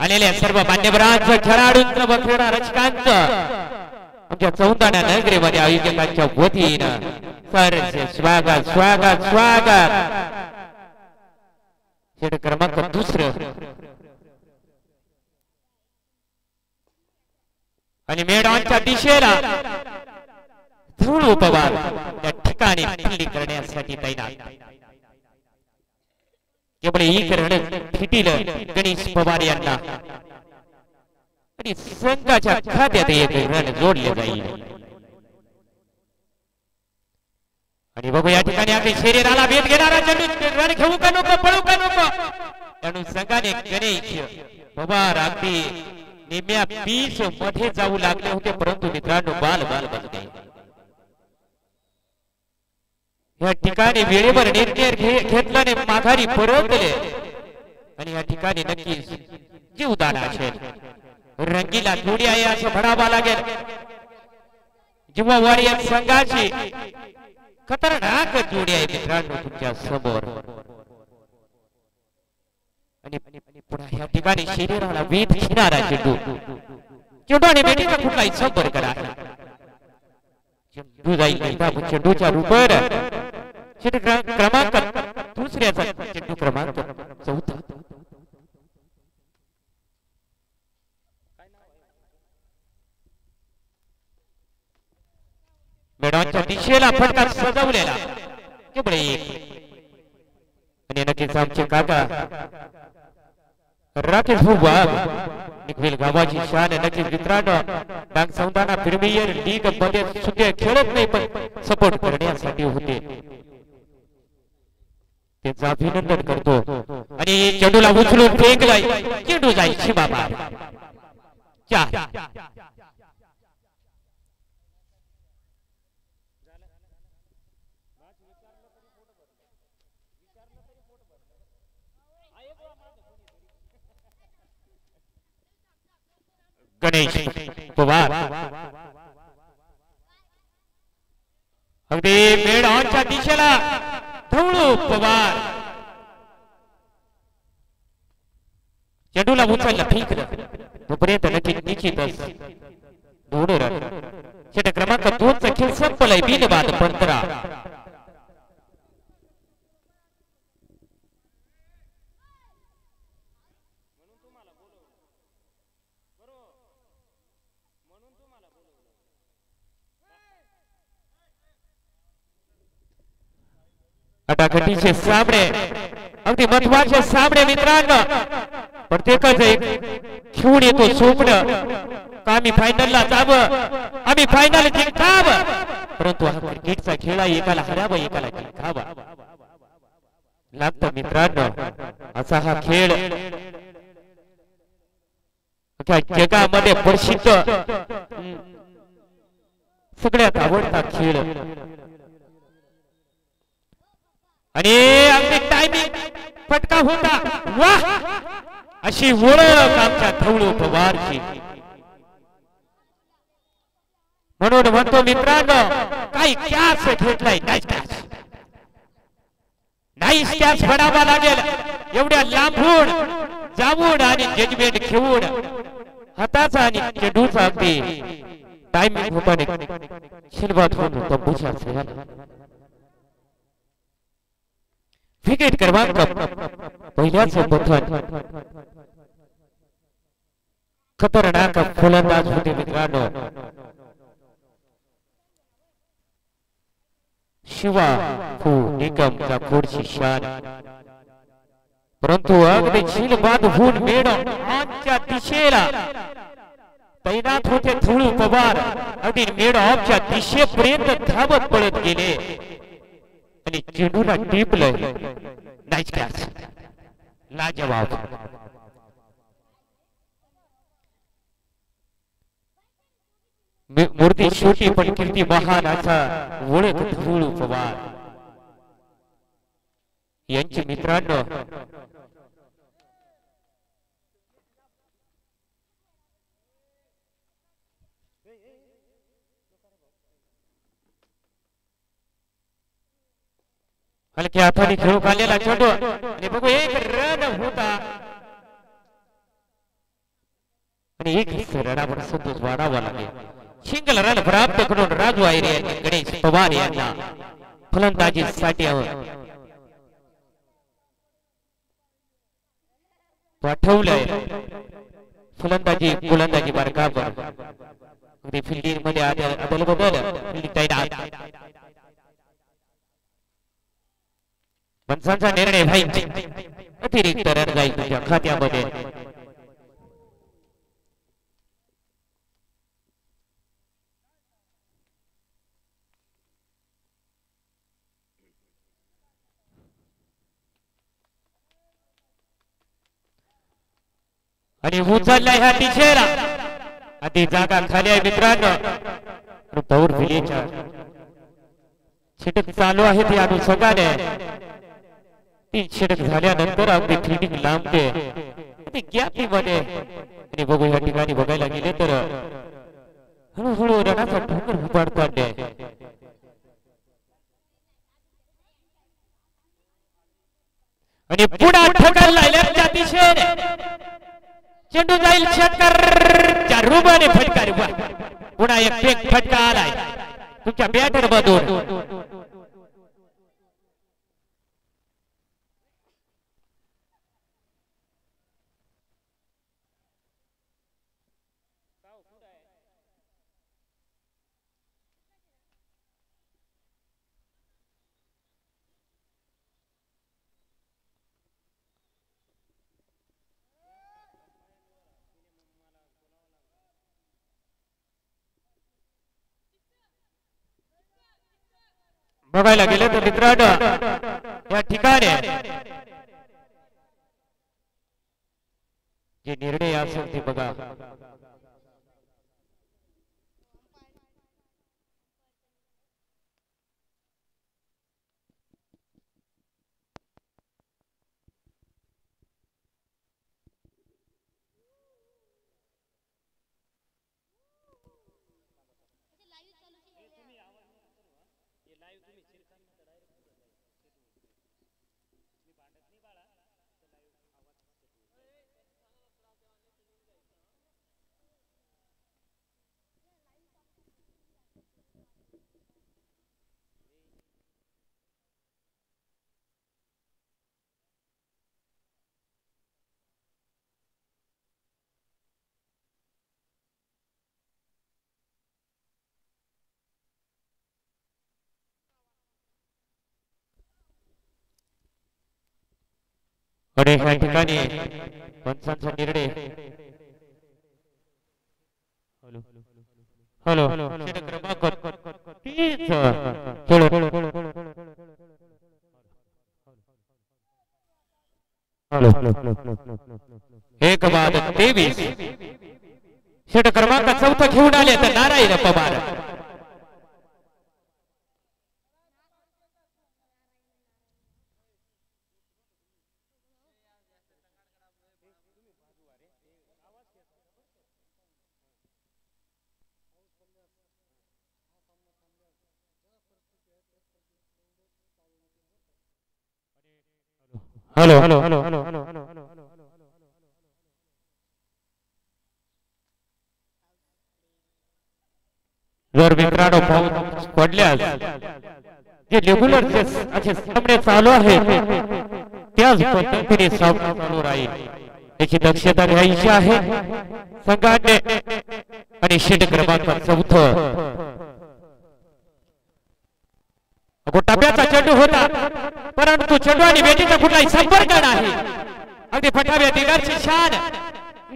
आलेल्या सर्व मान्यवरांचं खेळाडूंचं व क्रीडा रसिकांचं आमच्या सौंदाणा नगरीमध्ये आयोजकांच्या वतीनं सरचे स्वागत स्वागत स्वागत. षटक क्रमांक दुसरं आणि मैदानाच्या दिशेला धूळ पवार त्या ठिकाणी फिल्डिंग करण्यासाठी तैनात. केवळ एक रन फिटील गणेश पवार यांना आणि संघाच्या खात्यात एक रन जोडले जाईल. आणि बघू या ठिकाणी आपल्या शरीराला भेट घेणारा चेंडू रन घेऊ का नको पळू का नको चेंडू संघाने गणेश पवार अगदी निम्या 20 मध्ये जाऊ लागले होते परंतु मित्रांनो बाल बसले. या ठिकाणी वेळेवर निर्णय घेतल्याने माघारी परतले आणि या ठिकाणी नक्कीच जीवदान असेल. रंगीला जोडी आहे असं म्हणावं लागेल. जिव्हा वॉरियर संघाची खतरनाक जोडी आहे मित्रांनो तुमच्या समोर. आणि पुन्हा या ठिकाणी शरीराला वेध घेणारा चेंडू चेंडूने बेटीचा कुठलाही संपर्क नाही. चेंडू जाईल चेंडूच्या रूपावर षटक क्रमांक दुसऱ्याचा चेंडू क्रमांक 4. मैदानाच्या दिशेला फटका सजवलेला केवळ एक. आणि नक्कीच आमचे काका राकेश भाऊ निखिल गावाची शान नक्कीच मित्रांनो डांग सौंदाणा प्रीमियर लीग मध्ये सुद्धा खेळत नाही पण सपोर्ट करण्यासाठी होते त्याचं अभिनंदन करतो. आणि चेंडूला उचलून फेकलाय चेंडू जाईल शिमा बाहेर 4. गणेश पवार अगदी मैदानाच्या दिशेला धवळू पवार चेंडूला उचलला फेकलं तोपर्यंत निश्चितच 2 रन. षटक क्रमांक 2 चा खेळ संपलाय 3 बाद 15. अटाकटीचे सामने अगदी महत्वाचे सामने मित्रांनो प्रत्येकाचं एक खेळून येतो स्वप्न का आम्ही फायनलला जावं आम्ही फायनल जिंकावं परंतु हा क्रिकेटचा खेळ आहे एकाला हरावं एकाला जिंकावं लागतं मित्रांनो. असा हा खेळ जगामध्ये प्रसिद्ध सगळ्यात आवडता खेळ. आणि अगदी टायमिंग फटका होता वाह अशी ओळख आमच्या धवळू पवारची. म्हणून म्हणतो मित्रांनो काही कॅच घेतलाय नाईस कॅच म्हणावा लागेल. एवढ्या लांबून जाऊन आणि जजमेंट घेऊन हाताचा आणि चेंडूचा अगदी टायमिंग होता शिल्बात होऊन तंबूच्या विकेट क्रमांक पहिल्याच पथन खतरनाक फलंदाज होते मित्रांनो. शिवा फू निकमचा खोडची शान परंतु अगदी झील बाद होऊन मैदानाच्या दिशेला तैनात होते थोळू पवार अगदी मिड ऑफच्या दिशेपर्यंत धावत पळत गेले आणि चेंडूला टिपलं. नाईस कॅच, लाजवाब. मूर्ती छोटी पण कीर्ती महान असा ओळख थोळू पवार यांचे. मित्रांनो, हलक्या हाताने खेळू आलेला चेंडू आणि बघू एक रन होता आणि एक रनावर संतोष वाढावा लागेल. सिंगल रन प्राप्त करून राजू आयरे यांनी गणेश पवार यांना फलंदाजी साठी पाठवलंय. फलंदाजी गोलंदाजी बरकाबर अगदी फिल्डिंग मध्ये अदल बदल फिल्डिंग तैनात. पंचांचा निर्णय भाई अतिरिक्त रन जाईल तुझ्या खात्यामध्ये. आणि उचललाय ह्या दिशेला आधी जागा खाली आहे. मित्रांनो, दौर विलेच्या षटक चालू आहे ते अनुषंगाने 3 षटक झाल्यानंतर अगदी फिल्डिंग लांबते गॅपमध्ये. आणि बघू या ठिकाणी बघायला गेले तर हळूहळू रनाचा ढोंगर उभारतात. आणि पुढे ठोकरला लेफ्टच्या दिशेने चेंडू जाईल षटकाच्या रूपाने फटकार. पुन्हा एक फेक फटका आलाय तुमच्या बॅटर मधून. बघायला गेले तर मित्रांनो, या ठिकाणी जे निर्णय असेल ते बघा. आणि या ठिकाणी पंचांचा निर्णय. हॅलो क्रमांक 30 एक बाद 23 षटक क्रमांक 4 घेऊन आले तर नारायण पवार. हॅलो जर मित्रांनो पाऊस पडल्यास जे रेग्युलर असे सामने चालू आहे त्याच पद्धतीने सामना चालू राहील याची दक्षता घ्यायची आहे संघाने. आणि षटक क्रमांक 4 टप्प्याचा चेंडू होता परंतु चेंडू आणि बेटीचा कुठलाही संपर्क नाही. अगदी फटाव्या दिगाची शान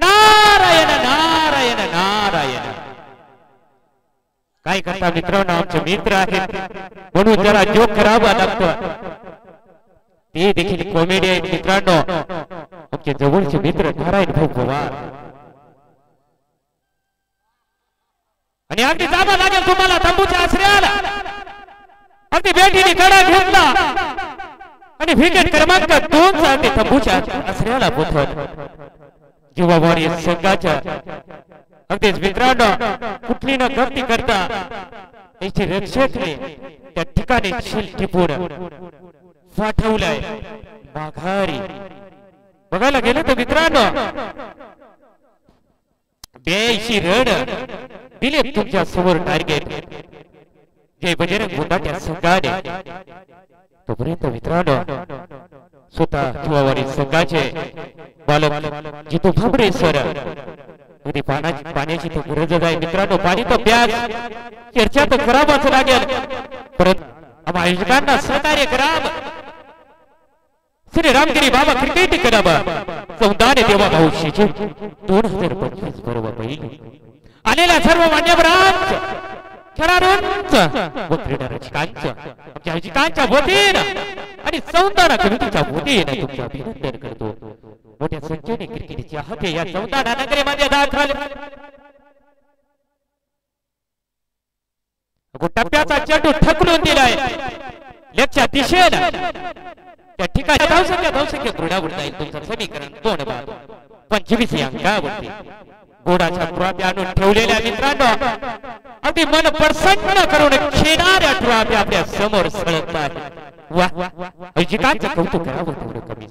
नारायण नारायण नारायण. काय करता मित्रांनो, आमचे मित्र आहेत म्हणून जरा जोक करावा लागतो. ते देखील कॉमेडी आहेत मित्रांनो. आमचे जवळचे मित्र नारायण भाऊ पवार. आणि अगदी जागा लागेल तुम्हाला तंबूच्या आश्रयाला. अगदी बेटीने कडा घेतला आणि विकेट क्रमांक 2 चा ते तंबूच्या आश्रयाला पोहोचवत जीवावारी संघाच्या अगदीच मित्रांनो कुठली न गलती करता त्याचे रक्षकने त्या ठिकाणी टिपून पाठवलाय माघारी. बघायला गेलं तर मित्रांनो 82 रन दिले तुमच्या समोर टार्गेट जय बजरंग गुंडाच्या संघाने. तोपर्यंत मित्रांनो स्वतः जीवावारी संघाचे बालक जितू भांबरे सर अगदी पाण्याची तो गरज आहे मित्रांनो. पाणी तर प्यास चर्चा तर करावाच लागेल. परंतु आयोजकांना सहकार्य करावं. श्री रामगिरी बाबा क्रिकेट करावं. सौदाने देवा भाऊ शेचे 2025 बरोबर पहिली आलेल्या सर्व मान्यवरांचं खेळाडूंचं व क्रीडा रसिकांच्या वतीनं आणि सौंदर्य कमिटीच्या वतीनं तुमचे अभिनंदन करतो. मोठ्या संख्येने क्रिकेटचे हाते या सौंदर्य नगरीमध्ये दाखल. टप्प्याचा चेंडू ठकलून दिलाय लेगच्या दिशेला. त्या ठिकाणी धावसंख्या क्रीडावर जाईल. तुमचं समीकरण 2 बाद 25 अंकावरती गोडाच्या ट्रॉफी आणून ठेवलेल्या मित्रांनो अगदी मन प्रसन्न करून खेळणाऱ्या ट्रॉफी आपल्या समोर सळत आहे. वा अजिकांचं कौतुक करावं तेवढं कमी.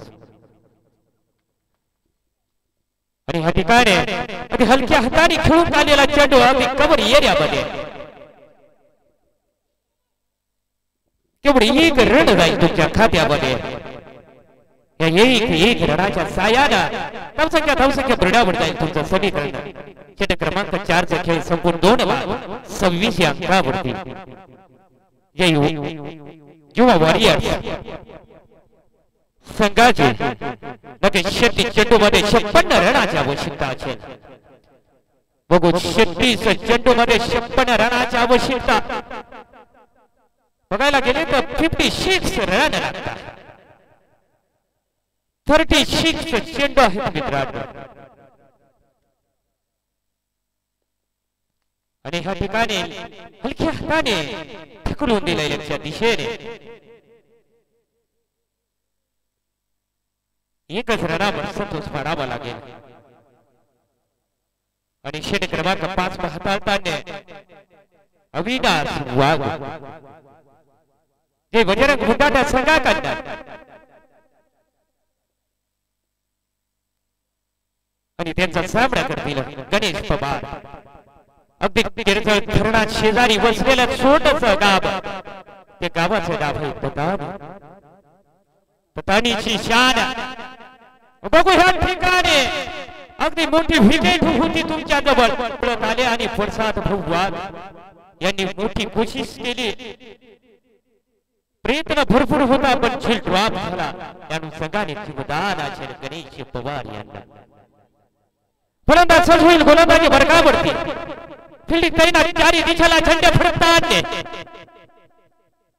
आणि ह्या ठिकाणी अगदी हलक्या हाताने खेळून आलेला चेंडू अगदी कव्हर एरियामध्ये केवढी 1 रन जाईल तुमच्या खात्यामध्ये. या एक रनाच्या सायानं धावसंख्या ब्रिडावर जाईल तुमचं समीकरण. षटक क्रमांक 4 चा खेळ संपूर्ण 2 बाद 26 अंकावरती जय युवा वॉरियर्स संघाचे नक्की 36 चेंडू मध्ये 56 रनाची आवश्यकता असेल. बघू 36 चेंडू मध्ये 56 रनाची आवश्यकता. बघायला गेले तर 56 रन लागतात. 36 चेंडू आहेत मित्रांनो. आणि ह्या ठिकाणी हलक्या हाताने ठकलून दिलंय लक्ष्या दिशेने. 1 रनावर संतोष मारावा लागेल. आणि षटक क्रमांक 5 हाताळताना अविनाश वाघ जे बजरंग गुंडाच्या संघाकडनं आणि त्यांचा सामना करतील गणेश पवार. अगदी तिरझळ धरणात शेजारी वसलेलं छोटंसं गाव ते गावाचं नाव आहे ततानी. ततानीची शान बघू ह्या ठिकाणी अगदी मोठी विकेट होती तुमच्या जवळ पळत आले आणि प्रसाद भाऊ वाघ यांनी मोठी कोशिश केली. प्रयत्न भरपूर होता पण झेल ड्रॉप झाला. त्यानुसार जीवदान असेल गणेश पवार यांना. फलंदाज होईल गोलंदाजी वर्गावरती फिल्डिंग करीना चारी दिशेला झेंडे फडकताना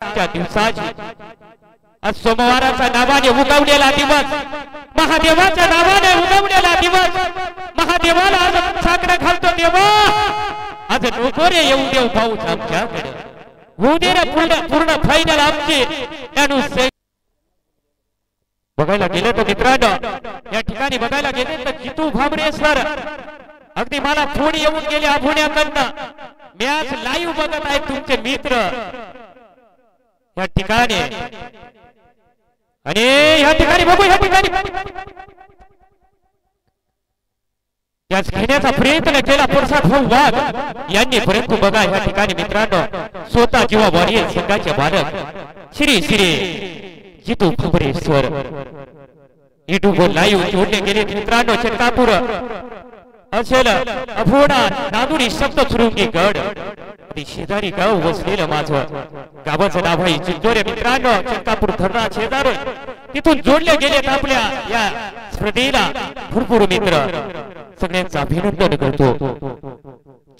त्या दिवसाची आज सोमवाराचा नावाने उगवलेला दिवस महादेवाच्या नावाने उगवलेला दिवस. महादेवाला आज साकडं घालतो देवा. आज नको रे येऊ देव पाऊस आमच्याकडे होऊ दे रे पूर्ण फायनल आमची. त्यानुसार बघायला गेले तर मित्रांनो या ठिकाणी बघायला गेले तर जितू भांबरे सर अगदी मला फोन येऊन गेले पुण्याकडनं. मॅच लाईव्ह बघत आहेत तुमचे मित्र या ठिकाणी. आणि या ठिकाणी बघू या ठिकाणी याच घेण्याचा प्रयत्न केला प्रसाद भाऊ वाघ यांनी. परंतु बघा या ठिकाणी मित्रांनो स्वतः जीवा वॉरियर संघाचे बालक श्री जितू भांबरे सर युट्यूबवर लाईव्ह जोडले गेले मित्रांनो. चक्कापूर असेल अभोडा नादुरी सप्तशृंगी गड शेजारी गाव वसलेलं माझं गावाचं नाव आहे चिंचोरे मित्रांनो. चक्कापूर धरणा शेजारून तिथून जोडले गेलेत आपल्या या स्पर्धेला भरपूर मित्र. सगळ्यांचं अभिनंदन करतो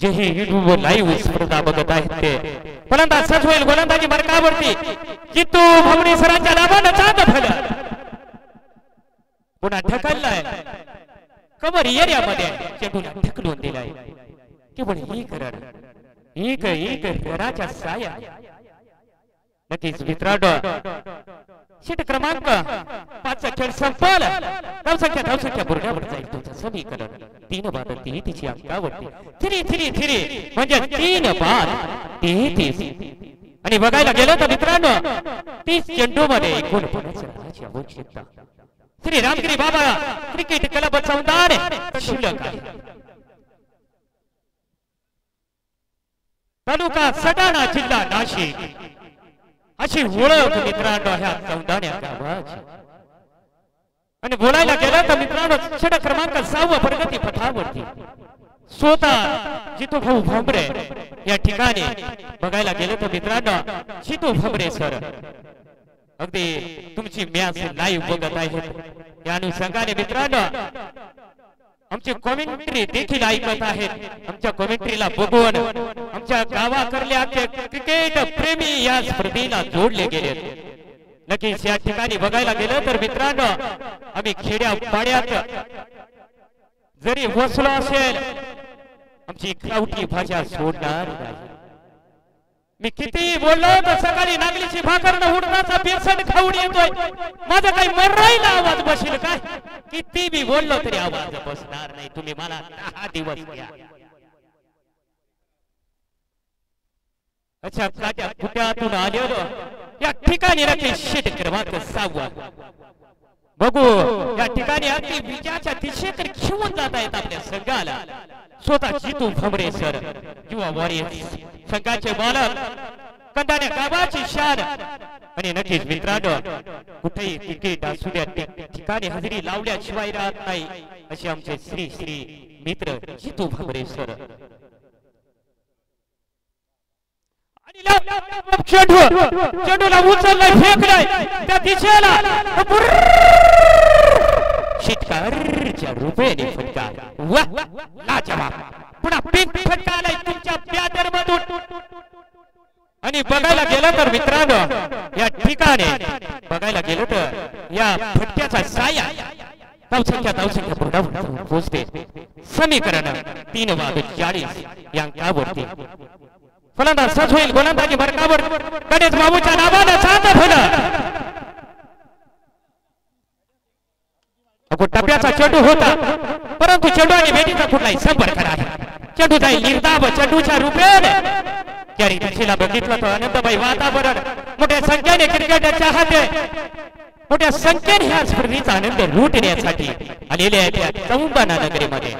जे हे युट्यूब लाईव्ह स्पर्धा बघत आहेत ते फलंदाज सच होईल गोलंदाजी मार्कावरती जितू भमरे सरांच्या नावानं चांद फलं पुन्हा ढकललाय कव्हर एरियामध्ये चेंडूला ढकलून दिलाय केवळ एक रनाच्या साया नक्कीच मित्रांनो शीट क्रमांक 5 खेळ संपला धावसंख्या बुरड्यावर जाईल तुमचं समीकरण 3 बाद 33 अंकावरती 3 म्हणजे 3 बाद 33 आणि बघायला गेलं तर मित्रांनो 30 चेंडू मध्ये 49 रनाची आवश्यकता श्री रामगिरी बाबा क्रिकेट क्लब चौदार शिल्लक आहे तालुका सटाणा जिल्हा नाशिक अशी ओळख मित्रांनो ह्या चौदाण्या गावाची आणि बोलायला गेलं तर मित्रांनो षटक क्रमांक 6 प्रगती पथावरती स्वतः जितू भाऊ भांबरे या ठिकाणी बघायला गेलं तर मित्रांनो जितू भांबरे सर अगदी तुमची मॅच लाईव्ह बघत आहेत या अनुषंगाने मित्रांनो आमची कॉमेंट्री देखील ऐकत आहेत आमच्या कॉमेंट्रीला बघून आमच्या गावाकडले आमचे क्रिकेट प्रेमी या स्पर्धेला जोडले गेले नक्कीच या ठिकाणी बघायला गेलं तर मित्रांनो आम्ही खेड्या पाड्यात जरी वसलो असेल आमची गावठी भाषा सोडणार नाही मी किती बोललो तर सकाळी नागलीची भाकर न उडण्याचा बेसन खाऊन येतोय माझा काही मरायला आवाज बसेल काय किती मी बोललो तरी आवाज बसणार नाही तुम्ही मला 10 दिवस घ्या अच्छा काट्या कुट्यातून आलेलो या ठिकाणी नक्की शीट क्रमांक 6 बघू या ठिकाणी अगदी विजयाच्या दिशेत घेऊन जात आहेत आपल्या संघाला स्वतः जितू भमरे सर युवा वॉरियर्स संघाचे मालक कंदाण्या गावाची शान आणि नक्कीच मित्रांनो कुठेही क्रिकेट असू द्या ठिकाणी हजेरी लावल्याशिवाय राहत नाही असे आमचे श्री मित्र जितू भमरे सर चेंडूला उचललाय फेकलाय त्या दिशेला षटकारच्या रुपयाने फटका वाह लाजवाब पुन्हा पिंक फटका आलाय तुमच्या बॅटर मधून आणि बघायला गेलं तर मित्रांनो या ठिकाणी बघायला गेलं तर या फटक्याचा साया धावसंख्या पुढे पोहोचते समीकरण 3 बाद 40 या अंकावरती फलंदाज सच होईल गोलंदाजी मार्कावर गणेश बाबूच्या नावानं चांद फलं टप्प्याचा चेंडू होता परंतु चेंडू आणि भेटीचा कुठलाही संपर्क नाही चेंडू जाईल निर्धाव चेंडूच्या रूपाने त्यारी दिशेला बघितलं तर आनंदमय वातावरण मोठ्या संख्येने क्रिकेट चाहते मोठ्या संख्येने ह्या स्पर्धेचा आनंद लुटण्यासाठी आलेले आहेत या चौंबाना नगरीमध्ये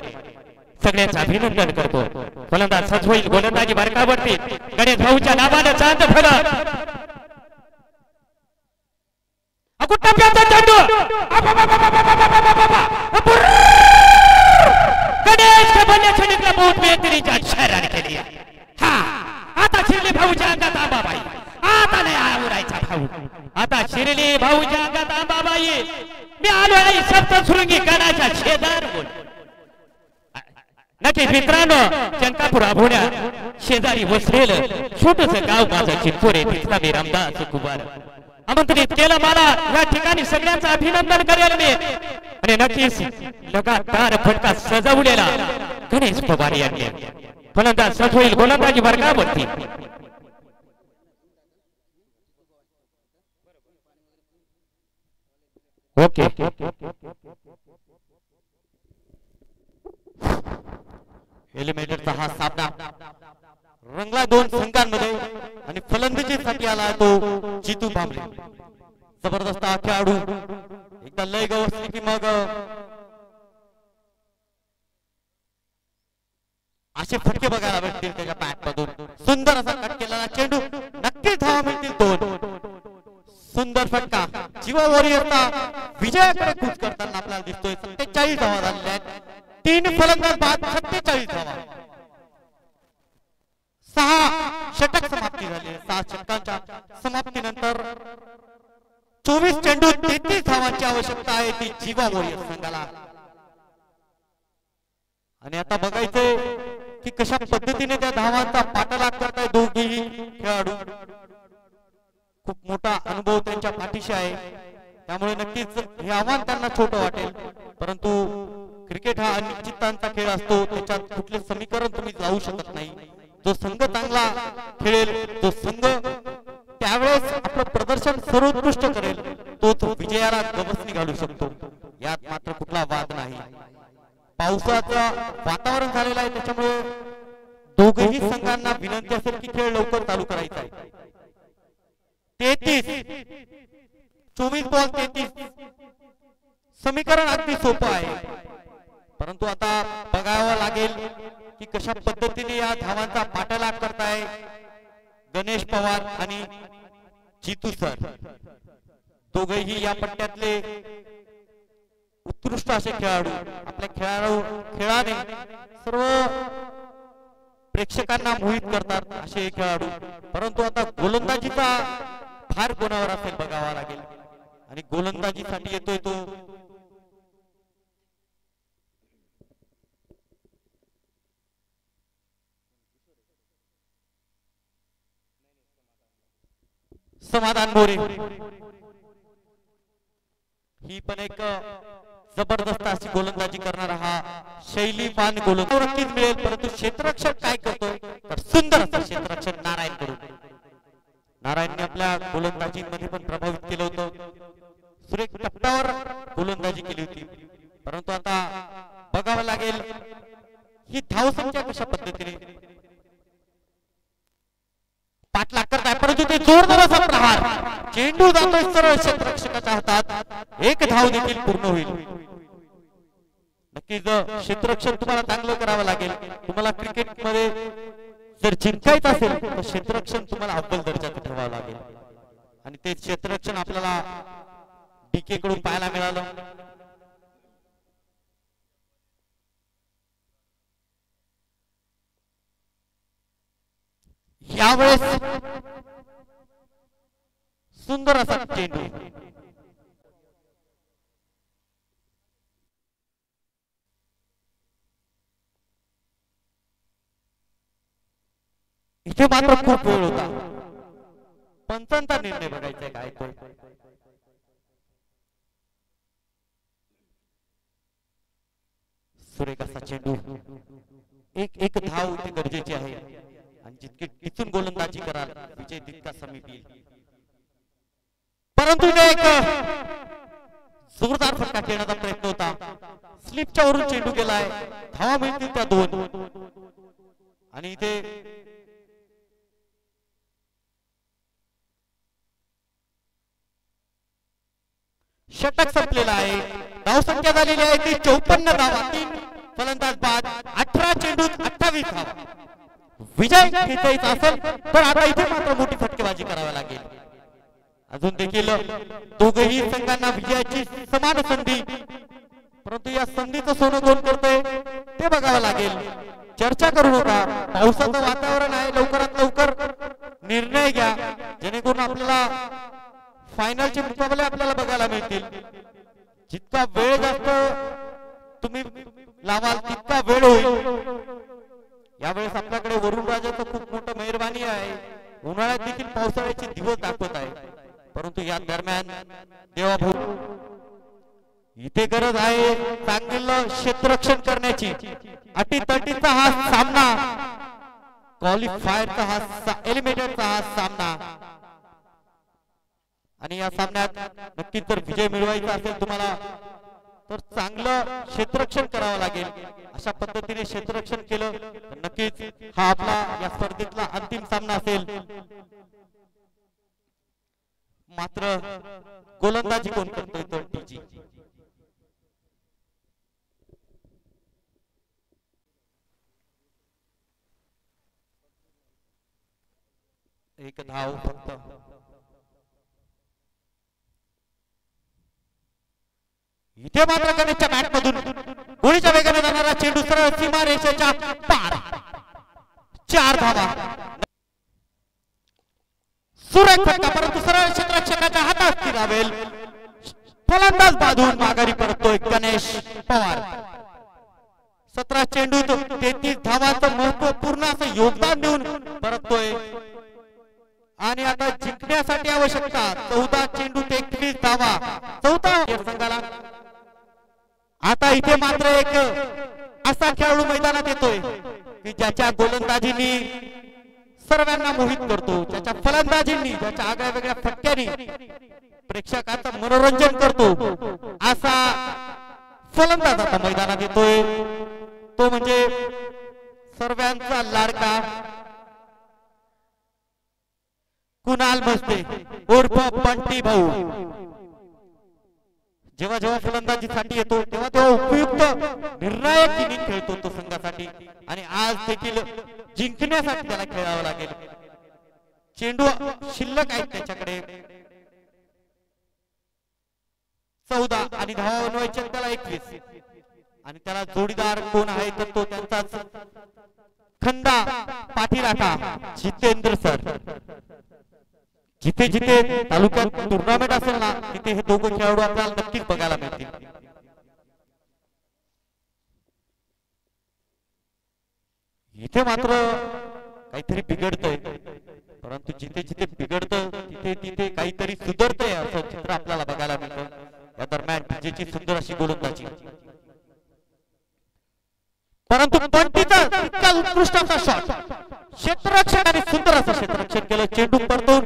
सगळ्यांचं अभिनंदन करतो फलंदाज सच होईल गोलंदाजी मार्कावरती गणेश भाऊच्या नावानं चांद फलं टप्प्याचा चेंडू गणेश के बल्ले छिड़कला बहुत बेहतरीन शहरान के लिए हा आता शिरली भाऊच्या अंगात आंबाबाई आता नाही आवरायचा भाऊ आता शिरली भाऊच्या अंगात आंबाबाई मी आलो आहे सप्तशृंगी गणाच्या शेजार बोल नक्की मित्रांनो चंकापूर आभोण्या शेजारी वसलेलं छोटस गाव माझं चिंचोरे तिथला मी रामदास कुमार आमंत्रित केलं मला या ठिकाणी सगळ्यांचं अभिनंदन करेल मी आणि नक्कीच लगातार फटका सजवलेला गणेश पवार यांनी फलंदाज सच होईल गोलंदाजी मार्गावरती ओके एलिमिनेटरचा हा सामना रंगला 2 संघांमध्ये आणि फलंदाजीसाठी आला तो जितू भांबरे जबरदस्त खेळाडू एकदा लय गवसली की मग असे फटके बघायला भेटतील त्याच्या बॅट मधून सुंदर असा कट केलेला चेंडू नक्कीच धावा मिळतील 2 सुंदर फटका जीवा वॉरियर्सचा विजयाकडे कूच करताना आपल्याला दिसतोय 47 धावा झालेल्या आहेत 3 फलंदाज बाद 47 धावा 6 षटक समाप्ती झाली 6 षटकांच्या समाप्तीनंतर 24 चेंडू 33 धावांची आवश्यकता आहे ती जीवा वॉरियर्स संघाला आणि आता बघायचंय की कशा पद्धतीने त्या धावांचा पाठलाग करताय दोघेही खेळाडू. खूप मोठा अनुभव त्यांच्या पाठीशी आहे, त्यामुळे नक्कीच हे आव्हान त्यांना छोटं वाटेल. परंतु क्रिकेट हा अनिश्चितांचा खेळ असतो, त्याच्यात कुठले समीकरण तुम्ही लावू शकत नाही. जो संघ चांगला खेळेल, जो संघ त्यावेळेस आपलं प्रदर्शन सर्वोत्कृष्ट करेल, तोच विजयाला गवसणी घालू शकतो. यात मात्र कुठला वाद नाही. पावसाचं वातावरण झालेलं आहे, त्याच्यामुळे दोघही संघांना विनंती असेल की खेळ लवकर चालू करायचा आहे. 24 बॉल 33 समीकरण अगदी सोपं आहे, परंतु आता बघावं लागेल की कशा पद्धतीने या धावांचा पाठलाग करताय गणेश पवार आणि जितू सर. दोघेही या पट्ट्यातले उत्कृष्ट असे खेळाडू. आपल्या खेळाने सर्व प्रेक्षकांना मोहित करतात असे हे खेळाडू. परंतु आता गोलंदाजीचा भार कोणावर असेल बघावा लागेल. आणि गोलंदाजीसाठी येतोय तो समाधान मोरे. ही पण एक जबरदस्त अशी गोलंदाजी करणारा हा शैलीवान गोलंदाज नक्कीच मिळेल. परंतु क्षेत्ररक्षण काय करतोय तर सुंदर असं क्षेत्ररक्षण नारायण कडून. नारायणने आपल्या गोलंदाजीमध्ये पण प्रभावित केलं होतं, सुरेख टप्प्यावर गोलंदाजी केली होती. परंतु आता बघावं लागेल ही धावसंख्या कशा पद्धतीने पाठलाग करताय. परंतु ते जोरदार असा प्रहार, चेंडू जातोय सरळ क्षेत्ररक्षकाच्या हातात, एक धाव देखील पूर्ण होईल. नक्कीच क्षेत्ररक्षण तुम्हाला चांगलं करावं लागेल. तुम्हाला क्रिकेट मध्ये जर जिंकायचं असेल तर क्षेत्ररक्षण तुम्हाला अव्वल दर्जाचं ठेवावं लागेल. आणि ते क्षेत्ररक्षण आपल्याला डीके कडून पाहायला मिळालं. यावेळेस सुंदर असा चेंडू. इथे मात्र खूप वेळ होता. पंचांचा निर्णय बघायचा काय तो. सुरेख असा चेंडू. एक धाव इथे गरजेची आहे आणि जितकी टिचून गोलंदाजी कराल विजय तितका समीप येईल. परंतु एक जोरदार फटका खेळण्याचा प्रयत्न होता. स्लिपच्या वरून चेंडू गेलाय. धावा मिळतील त्या 2 आणि इथे षटक संपलेला आहे. धावसंख्या झालेली आहे ती 54 धावा. 3 फलंदाज बाद, 18 चेंडूत 28 धावा. विजय घेतायचा असेल तर आता इथे मात्र मोठी फटकेबाजी करावी लागेल. अजून देखील दोघेही संघांना विजयाची समान संधी, परंतु या संधीचं सोनं कोण करतोय ते बघावं लागेल. चर्चा करू नका, पावसाचं वातावरण आहे, लवकरात लवकर निर्णय घ्या जेणेकरून आपल्याला फायनलचे मुकाबले आपल्याला बघायला मिळतील. जितका वेळ जास्त तुम्ही लावाल तितका वेळ होईल. यावेळेस आपल्याकडे वरुण राजाचं खूप मोठं मेहरबानी आहे. उन्हाळ्यात देखील पावसाळ्याचे दिवस दाखवत आहे, परंतु या दरम्यान देवाभाऊ इथे गरज आहे चांगलं क्षेत्ररक्षण करण्याची. अटीतटीचा हा सामना, क्वालिफायरचा हा एलिमिनेटरचा हा सामना आणि या सामन्यात नक्कीच जर विजय मिळवायचा असेल तुम्हाला तर चांगलं क्षेत्ररक्षण करावं लागेल. अशा पद्धतीने क्षेत्ररक्षण केलं तर नक्कीच हा आपला या स्पर्धेतला अंतिम सामना असेल. मात्र गोलंदाजी कोण करतोय तर टीजी. एक धाव फक्त. इथे मात्र गणेशच्या बॅट मधून गोळीच्या वेगाने जाणारा चेंडू सरळ सीमा रेषेच्या पार. 4 धावा. सुरेख फटका, परंतु सरळ क्षेत्ररक्षकाच्या हातात फिरावेल. फलंदाज बाजून माघारी परतोय गणेश पवार. 17 चेंडूत 33 धावांचं महत्वपूर्ण असं योगदान देऊन परततोय आणि आता जिंकण्यासाठी आवश्यकता 14 चेंडूत 21 धावा चौथा संघाला। आता इथे मात्र एक असा खेळाडू मैदानात येतोय की ज्याच्या गोलंदाजीनी सर्वांना मोहित करतो, ज्याच्या फलंदाजींनी ज्याच्या आगळ्या वेगळ्या फटक्यांनी प्रेक्षकांचं मनोरंजन करतो असा फलंदाज आता मैदानात येतोय। तो म्हणजे सर्वांचा लाडका कुणाल मस्ते उर्फ बंटी भाऊ। जेव्हा जेव्हा फलंदाजीसाठी येतो तेव्हा तेव्हा उपयुक्त निर्णायक इनिंग खेळतो तो संघासाठी आणि आज देखील जिंकण्यासाठी त्याला खेळावं लागेल। चेंडू शिल्लक आहेत त्याच्याकडे 14 आणि धावा बनवायच्या त्याला 21 आणि त्याला जोडीदार कोण आहे तर तो त्यांचाच खंदा पाठीराखा जितेंद्र सर। जिथे जिथे तालुक्यात टुर्नामेंट असेल ना तिथे हे दोघं खेळाडू आपल्याला नक्कीच बघायला मिळतील। इथे मात्र काहीतरी बिघडतंय, परंतु जिथे जिथे बिघडतं तिथे तिथे काहीतरी सुधारतंय असं चित्र आपल्याला बघायला मिळतं। या दरम्यान विजेची सुंदर अशी गोलंदाजी, परंतु पंटीचा इतका उत्कृष्ट असा शॉट क्षेत्ररक्षकाने सुंदर असं क्षेत्ररक्षण केलं। चेंडू परतून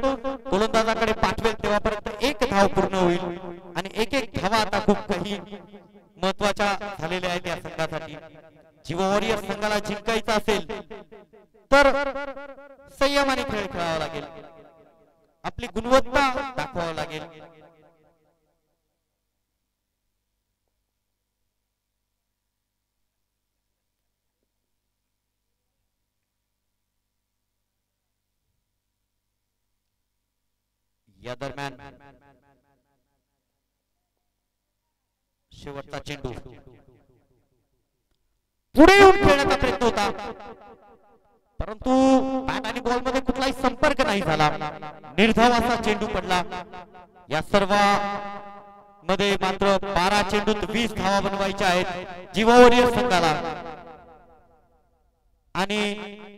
गोलंदाजाकडे पाठवेल तेव्हापर्यंत एक धाव पूर्ण होईल आणि एक एक धावा आता खूप काही महत्वाच्या झालेल्या आहेत या संघासाठी। जीवा वॉरियर संघाला जिंकायचं असेल तर संयमाने खेळ खेळावा लागेल, आपली गुणवत्ता दाखवावी लागेल। या दरम्यान शेवटचा चेंडू पुढे येऊन खेळण्याचा प्रयत्न होता, परंतु बॅट आणि बॉल मध्ये कुठलाही संपर्क नाही झाला, निर्धाव असा चेंडू पडला। या सर्व मध्ये मात्र 12 चेंडूत 20 धावा बनवायच्या आहेत जीवा वॉरियर संघाला आणि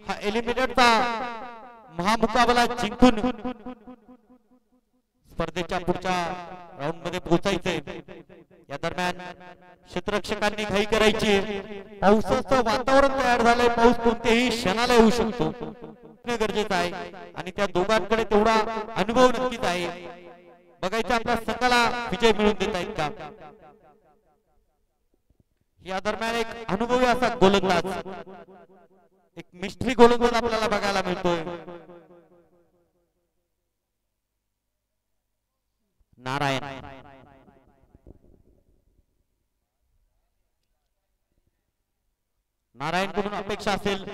हा एलिमिनेटरचा महामुकाबला जिंकून स्पर्धेच्या पुढच्या राऊंड मध्ये पोहोचायचंय। या दरम्यान क्षेत्ररक्षकांनी घाई करायची, पावसाचं वातावरण तयार झालंय, पाऊस कोणत्याही क्षणाला येऊ शकतो, गरजेचं आहे आणि त्या दोघांकडे तेवढा अनुभव नक्कीच आहे। बघायचं आपल्या संघाला विजय मिळवून देता येईल का। या दरम्यान एक अनुभवी असा गोलंदाज, एक मिस्ट्री गोलंदाज आपल्याला बघायला मिळतोय, नारायण। नारायण कडून अपेक्षा असेल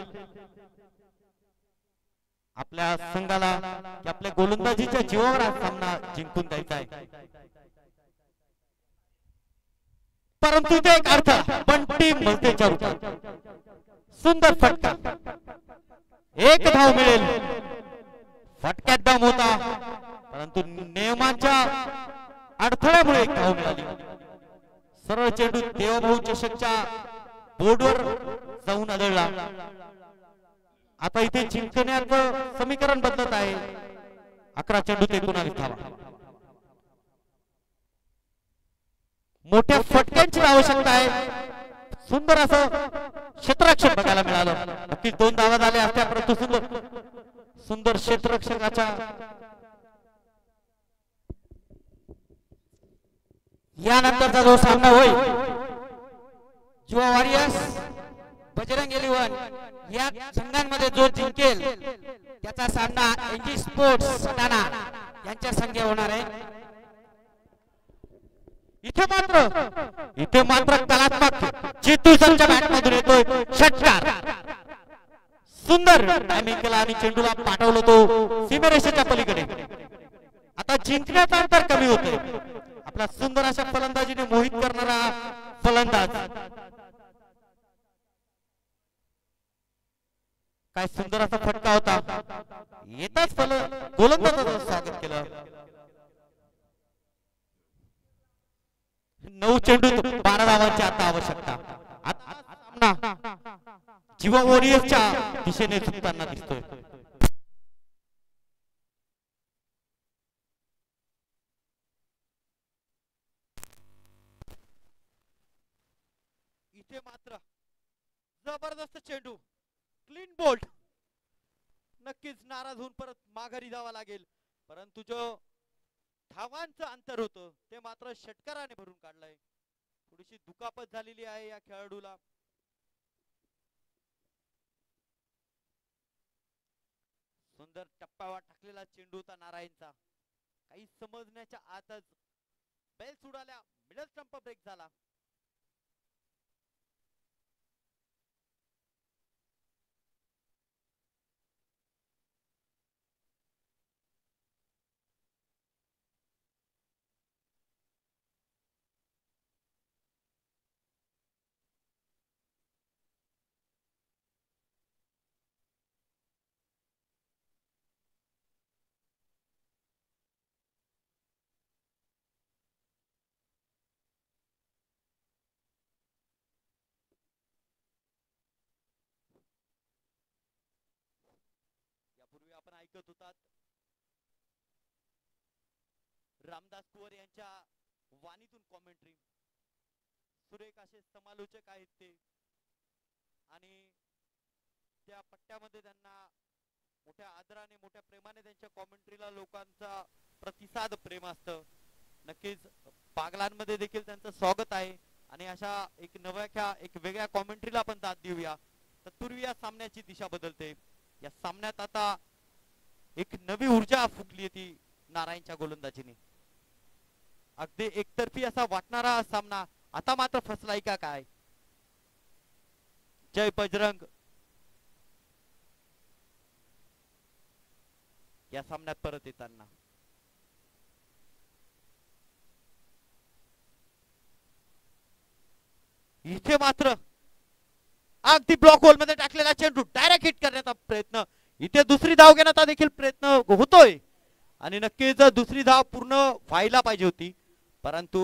आपल्या संघाला की आपल्या गोलंदाजीच्या जीवावर हा सामना जिंकून द्यायचा आहे, परंतु इथे एक अर्थ बंटी मस्तेच्या रूपात सुंदर फटका, एक धाव मिळेल, फटक्यात दम होता परंतु नियमांच्या अडथळ्यामुळे एक धाव मिळाली। सरळ चेंडू देवभाऊ चषकच्या बोर्डवर जाऊन आदळला। आता इथे जिंकण्याचं समीकरण बदलत आहे, 11 चेंडूत 19 धावा। मोठ्या फटक्यांची आवश्यकता आहे, सुंदर असं क्षेत्ररक्षण बघायला मिळालं, नक्कीच 2 धावा झाल्या असत्या परंतु सुंदर क्षेत्ररक्षकाच्या यानंतरचा जो सामना होईल जीवा वॉरियर्स बजरंग एलिव्हन या संघांमध्ये जो जिंकेल त्याचा सामना एनजी स्पोर्ट्स सटाणा यांच्या संघे होणार आहे। इथे मात्र कलात्मक चेतू संच्या बॅट मधून येतोय षटकार, सुंदर टायमिंग केला आणि चेंडूला पाठवलं तो सीमारेषेच्या पलीकडे। आता जिंकण्याचं अंतर कमी होते, आपला सुंदर अशा फलंदाजीने मोहित करणारा फलंदाज, काय सुंदर असा फटका होता, येताच गोलंदाजाचं स्वागत केलं। 9 चेंडूत 12 धावांची आता आवश्यकता। सामना जीवा वॉरियर्सच्या दिशेने झुकताना दिसतोय. इथे मात्र जबरदस्त चेंडू, क्लीन बोल्ड. नक्कीच नाराज होऊन परत माघारी जावं लागेल, परंतु जो धावांचं अंतर होतं ते मात्र षटकाराने भरून काढलंय. थोडीशी दुखापत झालेली आहे या खेळाडूला. सुंदर टप्प्यावर टाकलेला चेंडू होता नारायणचा. काही समजण्याच्या आतच बेल्स उडाल्या, मिडल स्टंप ब्रेक झाला. यापूर्वी आपण ऐकत होतात रामदास कुवर यांच्या वाणीतून कॉमेंट्री. सुरेख असे समालोचक आहेत ते, आणि त्या पट्ट्यामध्ये त्यांना मोठ्या आदराने मोठ्या प्रेमाने त्यांच्या कॉमेंट्रीला लोकांचा प्रतिसाद प्रेम असतं. नक्कीच बागलांमध्ये देखील त्यांचं स्वागत आहे, आणि अशा एक नव्या एक वेगळ्या कॉमेंट्रीला आपण दाद देऊया. तत्पूर्वी या सामन्याची दिशा बदलते. या सामन्यात आता एक नवी ऊर्जा फुकली ती नारायणच्या गोलंदाजीने. अगदी एकतर्फी असा वाटणारा हा सामना आता मात्र फसलाय का काय? जय बजरंग या सामन्यात परत येताना. इथे मात्र अगदी ब्लॉक होल मध्ये टाकलेला चेंडू डायरेक्ट हिट करण्याचा प्रयत्न. इथे दुसरी धाव घेण्याचा देखील प्रयत्न होतोय, आणि नक्कीच दुसरी धाव पूर्ण व्हायला पाहिजे होती, परंतु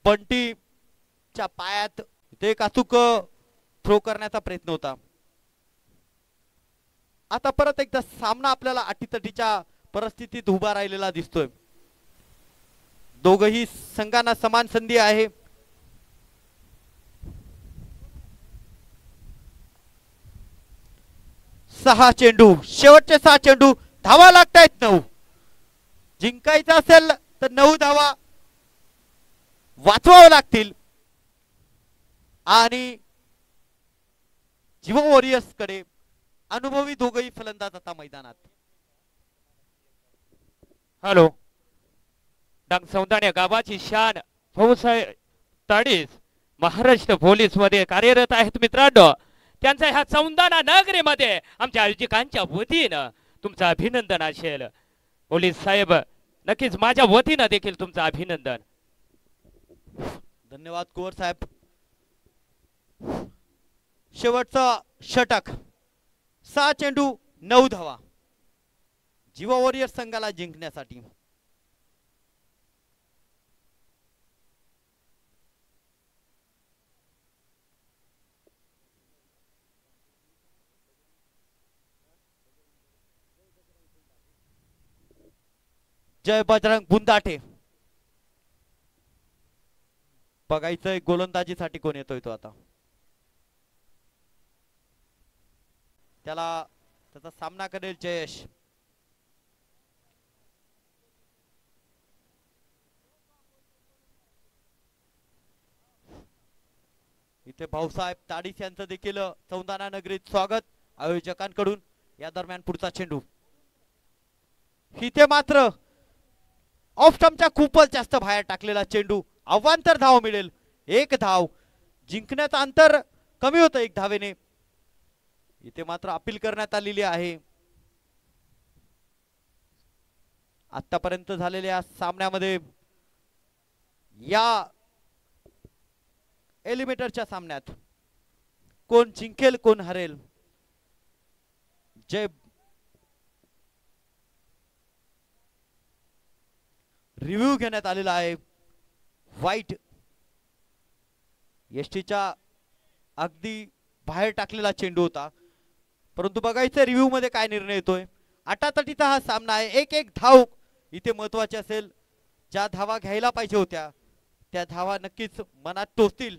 बंटीच्या पायात इथे एक अचूक थ्रो करण्याचा प्रयत्न होता. आता परत एकदा सामना आपल्याला अटीतटीच्या परिस्थितीत उभा राहिलेला दिसतोय. दोघही संघांना समान संधी आहे. सहा चेंडू, शेवटचे 6 चेंडू, धावा लागतायत 9. जिंकायचं असेल तर 9 धावा वाचवावं लागतील, आणि जीवा वॉरियर्स कडे अनुभवी दोघही फलंदाज आता मैदानात. हॅलो, डांग सौंदाणे गावाची शान भाऊसाहेब ताडीस महाराष्ट्र पोलीस मध्ये कार्यरत आहेत मित्रांनो. त्यांचा ह्या सौंदाणा नगरीमध्ये आमच्या आयोजकांच्या वतीनं तुमचं अभिनंदन असेल. पोलीस साहेब, नक्कीच माझ्या वतीनं देखील तुमचं अभिनंदन. धन्यवाद कुवर साहेब. शेवटचा षटक, 6 चेंडू 9 धावा जीवा वॉरियर्स संघाला जिंकण्यासाठी. जय बजरंग बुंदाटे. बघायचंय गोलंदाजीसाठी कोण येतोय तो आता. त्याला त्याचा सामना करेल जयेश. इथे भाऊसाहेब ताडीस यांचं देखील सौंदाणा नगरीत स्वागत आयोजकांकडून. या दरम्यान पुढचा चेंडू, इथे मात्र ऑफ स्टंपच्या खूपच जास्त बाहेर टाकलेला चेंडू. अवांतर धाव मिळेल, 1 धाव. जिंकण्याचं अंतर कमी होतं 1 धावेने. इथे मात्र अपील करण्यात आलेली आहे. आतापर्यंत झालेल्या सामन्यामध्ये या एलिमिनेटरच्या सामन्यात कोण जिंकेल कोण हरेल, जय रिव्ह्यू घेण्यात आलेला आहे. वाईट एसटीच्या अगदी बाहेर टाकलेला चेंडू होता, परंतु बघायचं रिव्ह्यू मध्ये काय निर्णय येतोय. आटातटीचा हा सामना आहे. एक एक धाव इथे महत्वाची असेल. ज्या धावा घ्यायला पाहिजे होत्या त्या धावा नक्कीच मनात टोचतील,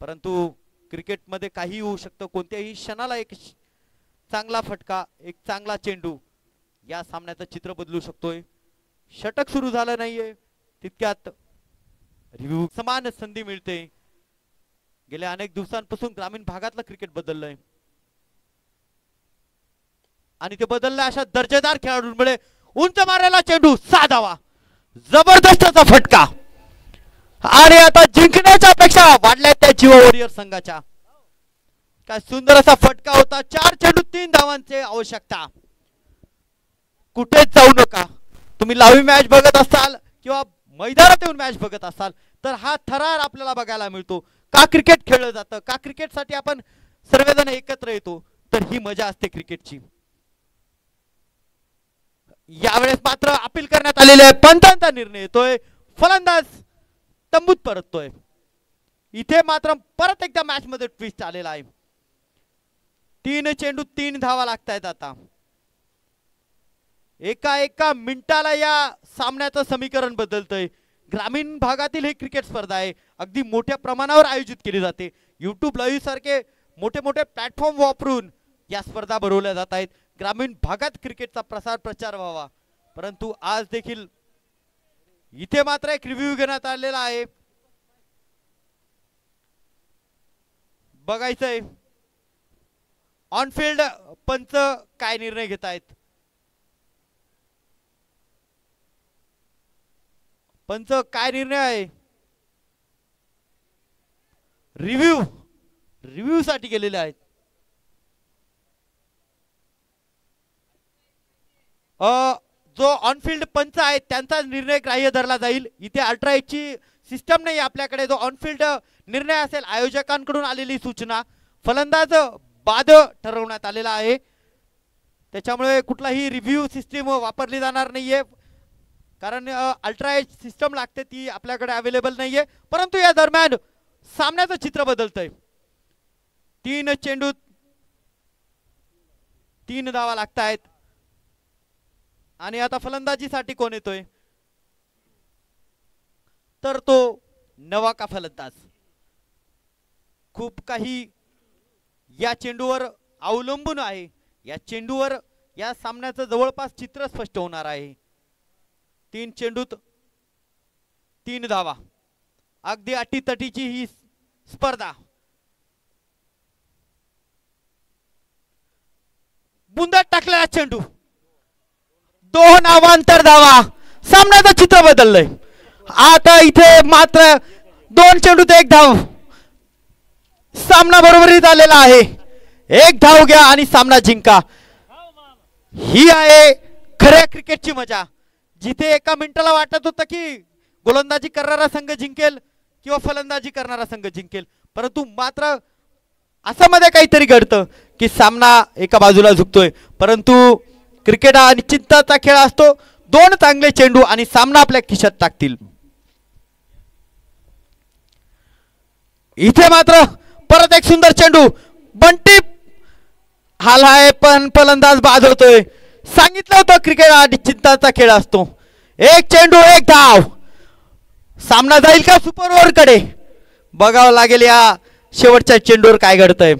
परंतु क्रिकेटमध्ये काही होऊ शकतं. कोणत्याही क्षणाला एक चांगला फटका, एक चांगला चेंडू या सामन्याचं चित्र बदलू शकतोय. षटक सुरू झालं नाहीये तितक्यात रिव्ह्यू समान संधी मिळते. गेल्या अनेक दिवसांपासून ग्रामीण भागातलं क्रिकेट बदललंय आणि ते बदललं अशा दर्जेदार खेळाडूंमुळे. उंच मारायला चेंडू, 6 धावा, जबरदस्त असा फटका आणि आता जिंकण्याच्या अपेक्षा वाढल्या त्या जीवा वॉरियर संघाच्या. काय सुंदर असा फटका होता. 4 चेंडू 3 धावांची आवश्यकता. कुठेच जाऊ नका. तुम्ही लाईव्ह मॅच बघत असाल किंवा मैदानात येऊन मॅच बघत असाल तर हा थरार आपल्याला बघायला मिळतो. का क्रिकेट खेळलं जातं, का क्रिकेटसाठी आपण सर्वजण एकत्र येतो, तर ही मजा असते क्रिकेटची. यावेळेस मात्र अपील करण्यात आलेले आहे. पंचांचा निर्णय येतोय. फलंदाज तंबूत परततोय. इथे मात्र परत एकदा मॅच मध्ये ट्विस्ट आलेला आहे. 3 चेंडू 3 धावा लागतायत. आता एका मिनिटाला या सामन्याचं समीकरण बदलतंय. ग्रामीण भागातील ही क्रिकेट स्पर्धा आहे, अगदी मोठ्या प्रमाणावर आयोजित केली जाते. YouTube लाईव्ह सारखे मोठे मोठे प्लॅटफॉर्म वापरून या स्पर्धा भरवल्या जात आहेत. ग्रामीण भागात क्रिकेटचा प्रचार व्हावा, परंतु आज देखील इथे मात्र एक रिव्ह्यू घेण्यात आलेला आहे. बघायचंय ऑनफिल्ड पंच काय निर्णय घेत आहेत. पंच काय निर्णय आहे. रिव्ह्यू साठी गेलेले आहेत. जो ऑनफिल्ड पंच आहे त्यांचा निर्णय ग्राह्य धरला जाईल. इथे अल्ट्रा एजची सिस्टम नाही आपल्याकडे. जो ऑनफिल्ड निर्णय असेल आयोजकांकडून आलेली सूचना, फलंदाज बाद ठरवण्यात आलेला आहे, त्याच्यामुळे कुठलाही रिव्ह्यू सिस्टीम वापरली जाणार नाहीये. कारण अल्ट्रा एज सिस्टम लागते, ती आपल्याकडे अवेलेबल नाहीये. परंतु या दरम्यान सामन्याचं चित्र बदलतंय. 3 चेंडू 3 धावा लागतायत आणि आता फलंदाजीसाठी कोण येतोय तर तो नवाका फलंदाज. खूप काही या चेंडूवर अवलंबून आहे. या चेंडूवर या सामन्याचं जवळपास चित्र स्पष्ट होणार आहे. 3 चेंडूत 3 धावा, अगदी अटीतटीची ही स्पर्धा. बुंदात टाकलेला चेंडू, 2 नावांतर धावा. सामन्याचं चित्र बदललंय. आता इथे मात्र 2 चेंडूत 1 धाव. सामना बरोबरीत आलेला आहे. 1 धाव घ्या आणि सामना जिंका. ही आहे खऱ्या क्रिकेटची मजा. जिथे एका मिनिटाला वाटत होतं की गोलंदाजी करणारा संघ जिंकेल किंवा फलंदाजी करणारा संघ जिंकेल, परंतु मात्र असं मध्ये काहीतरी घडतं की सामना एका बाजूला झुकतोय. परंतु क्रिकेट हा निश्चितता खेळ असतो. 2 चांगले चेंडू आणि सामना आपल्या खिशात टाकतील. इथे मात्र परत एक सुंदर चेंडू. बंटी हालाय पण फलंदाज बाद होतोय. सांगितलं होतं क्रिकेट हा निश्चितता खेळ असतो. 1 चेंडू 1 धाव. सामना जाईल का सुपर ओव्हर कडे. बघावं लागेल या शेवटच्या चेंडूवर काय घडतंय.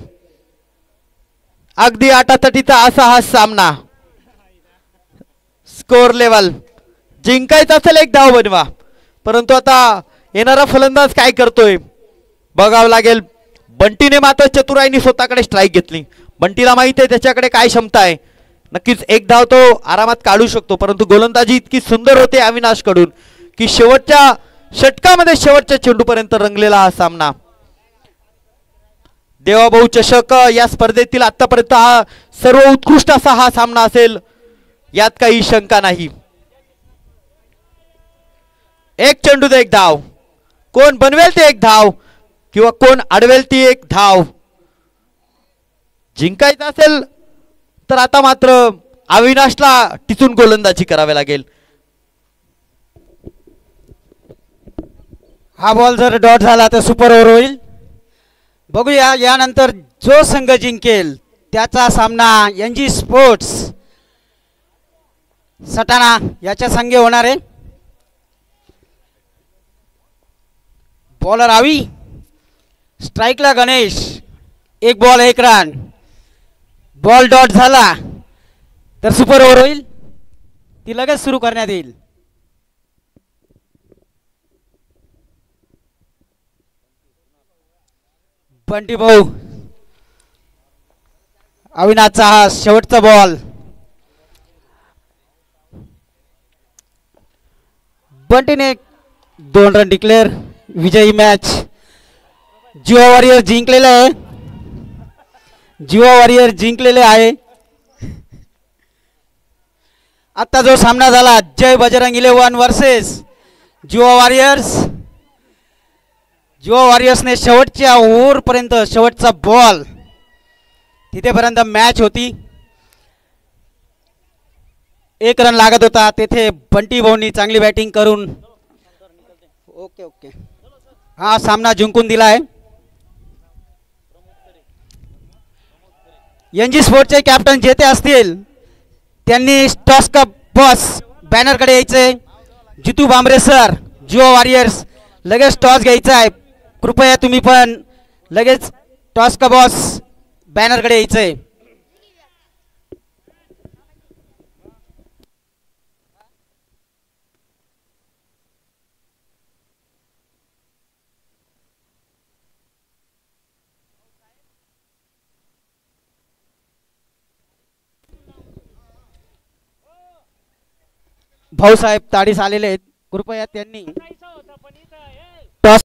अगदी आटातटीचा असा हा सामना. स्कोर लेवल जिंकायचं असेल 1 धाव बनवा, परंतु आता येणारा फलंदाज काय करतोय बघावं लागेल. बंटीने मात्र चतुराईने स्वतःकडे स्ट्राईक घेतली. बंटीला माहिती आहे त्याच्याकडे काय क्षमता आहे. नक्कीच 1 धाव तो आरामात काढू शकतो, परंतु गोलंदाजी इतकी सुंदर होते अविनाश कडून की शेवटच्या षटकामध्ये शेवटच्या चेंडूपर्यंत रंगलेला हा सामना. देवाभाऊ चषक या स्पर्धेतील आतापर्यंत हा सर्व उत्कृष्ट असा हा सामना असेल, यात काही शंका नाही. 1 चेंडूत 1 धाव. कोण बनवेल ते 1 धाव किंवा कोण अडवेल ती 1 धाव. जिंकायचं असेल तर आता मात्र अविनाशला टिचून गोलंदाजी करावी लागेल. हा बॉल जर डॉट झाला तर सुपर ओव्हर होईल. बघूया यानंतर जो संघ जिंकेल त्याचा सामना एनजी स्पोर्ट्स सटाणा याच्या संघे होणार आहे. बॉलर आवी, स्ट्राईकला गणेश, एक बॉल एक रन. बॉल डॉट झाला तर सुपर ओव्हर होईल, ती लगेच सुरू करण्यात येईल. बंटी भाऊ, अविनाशचा हा शेवटचा बॉल. बंटीने 2 run declare. विजयी मॅच जिवा वॉरियर जिंकलेले आहे. जिवा वॉरियर जिंकलेले आहे. आता जो सामना झाला जय बजरंग 11 वर्सेस जिवा वॉरियर्स. जिवा वॉरियर्सने शेवटच्या ओव्हरपर्यंत शेवटचा बॉल तिथेपर्यंत मॅच होती. 1 रन लागत होता. तेथे बंटी भाऊंनी चांगली बॅटिंग करून ओके ओके हा सामना जिंकून दिला आहे. एनजी स्पोर्टचे कॅप्टन जेते असतील त्यांनी टॉस का बॉस बॅनरकडे यायचंय. जितू बांबरे सर, जिओ वॉरियर्स लगेच टॉस घ्यायचा आहे. कृपया तुम्ही पण लगेच टॉस का बॉस बॅनरकडे यायचंय. भाऊसाहेब ताडीस आलेले आहेत. कृपया त्यांनी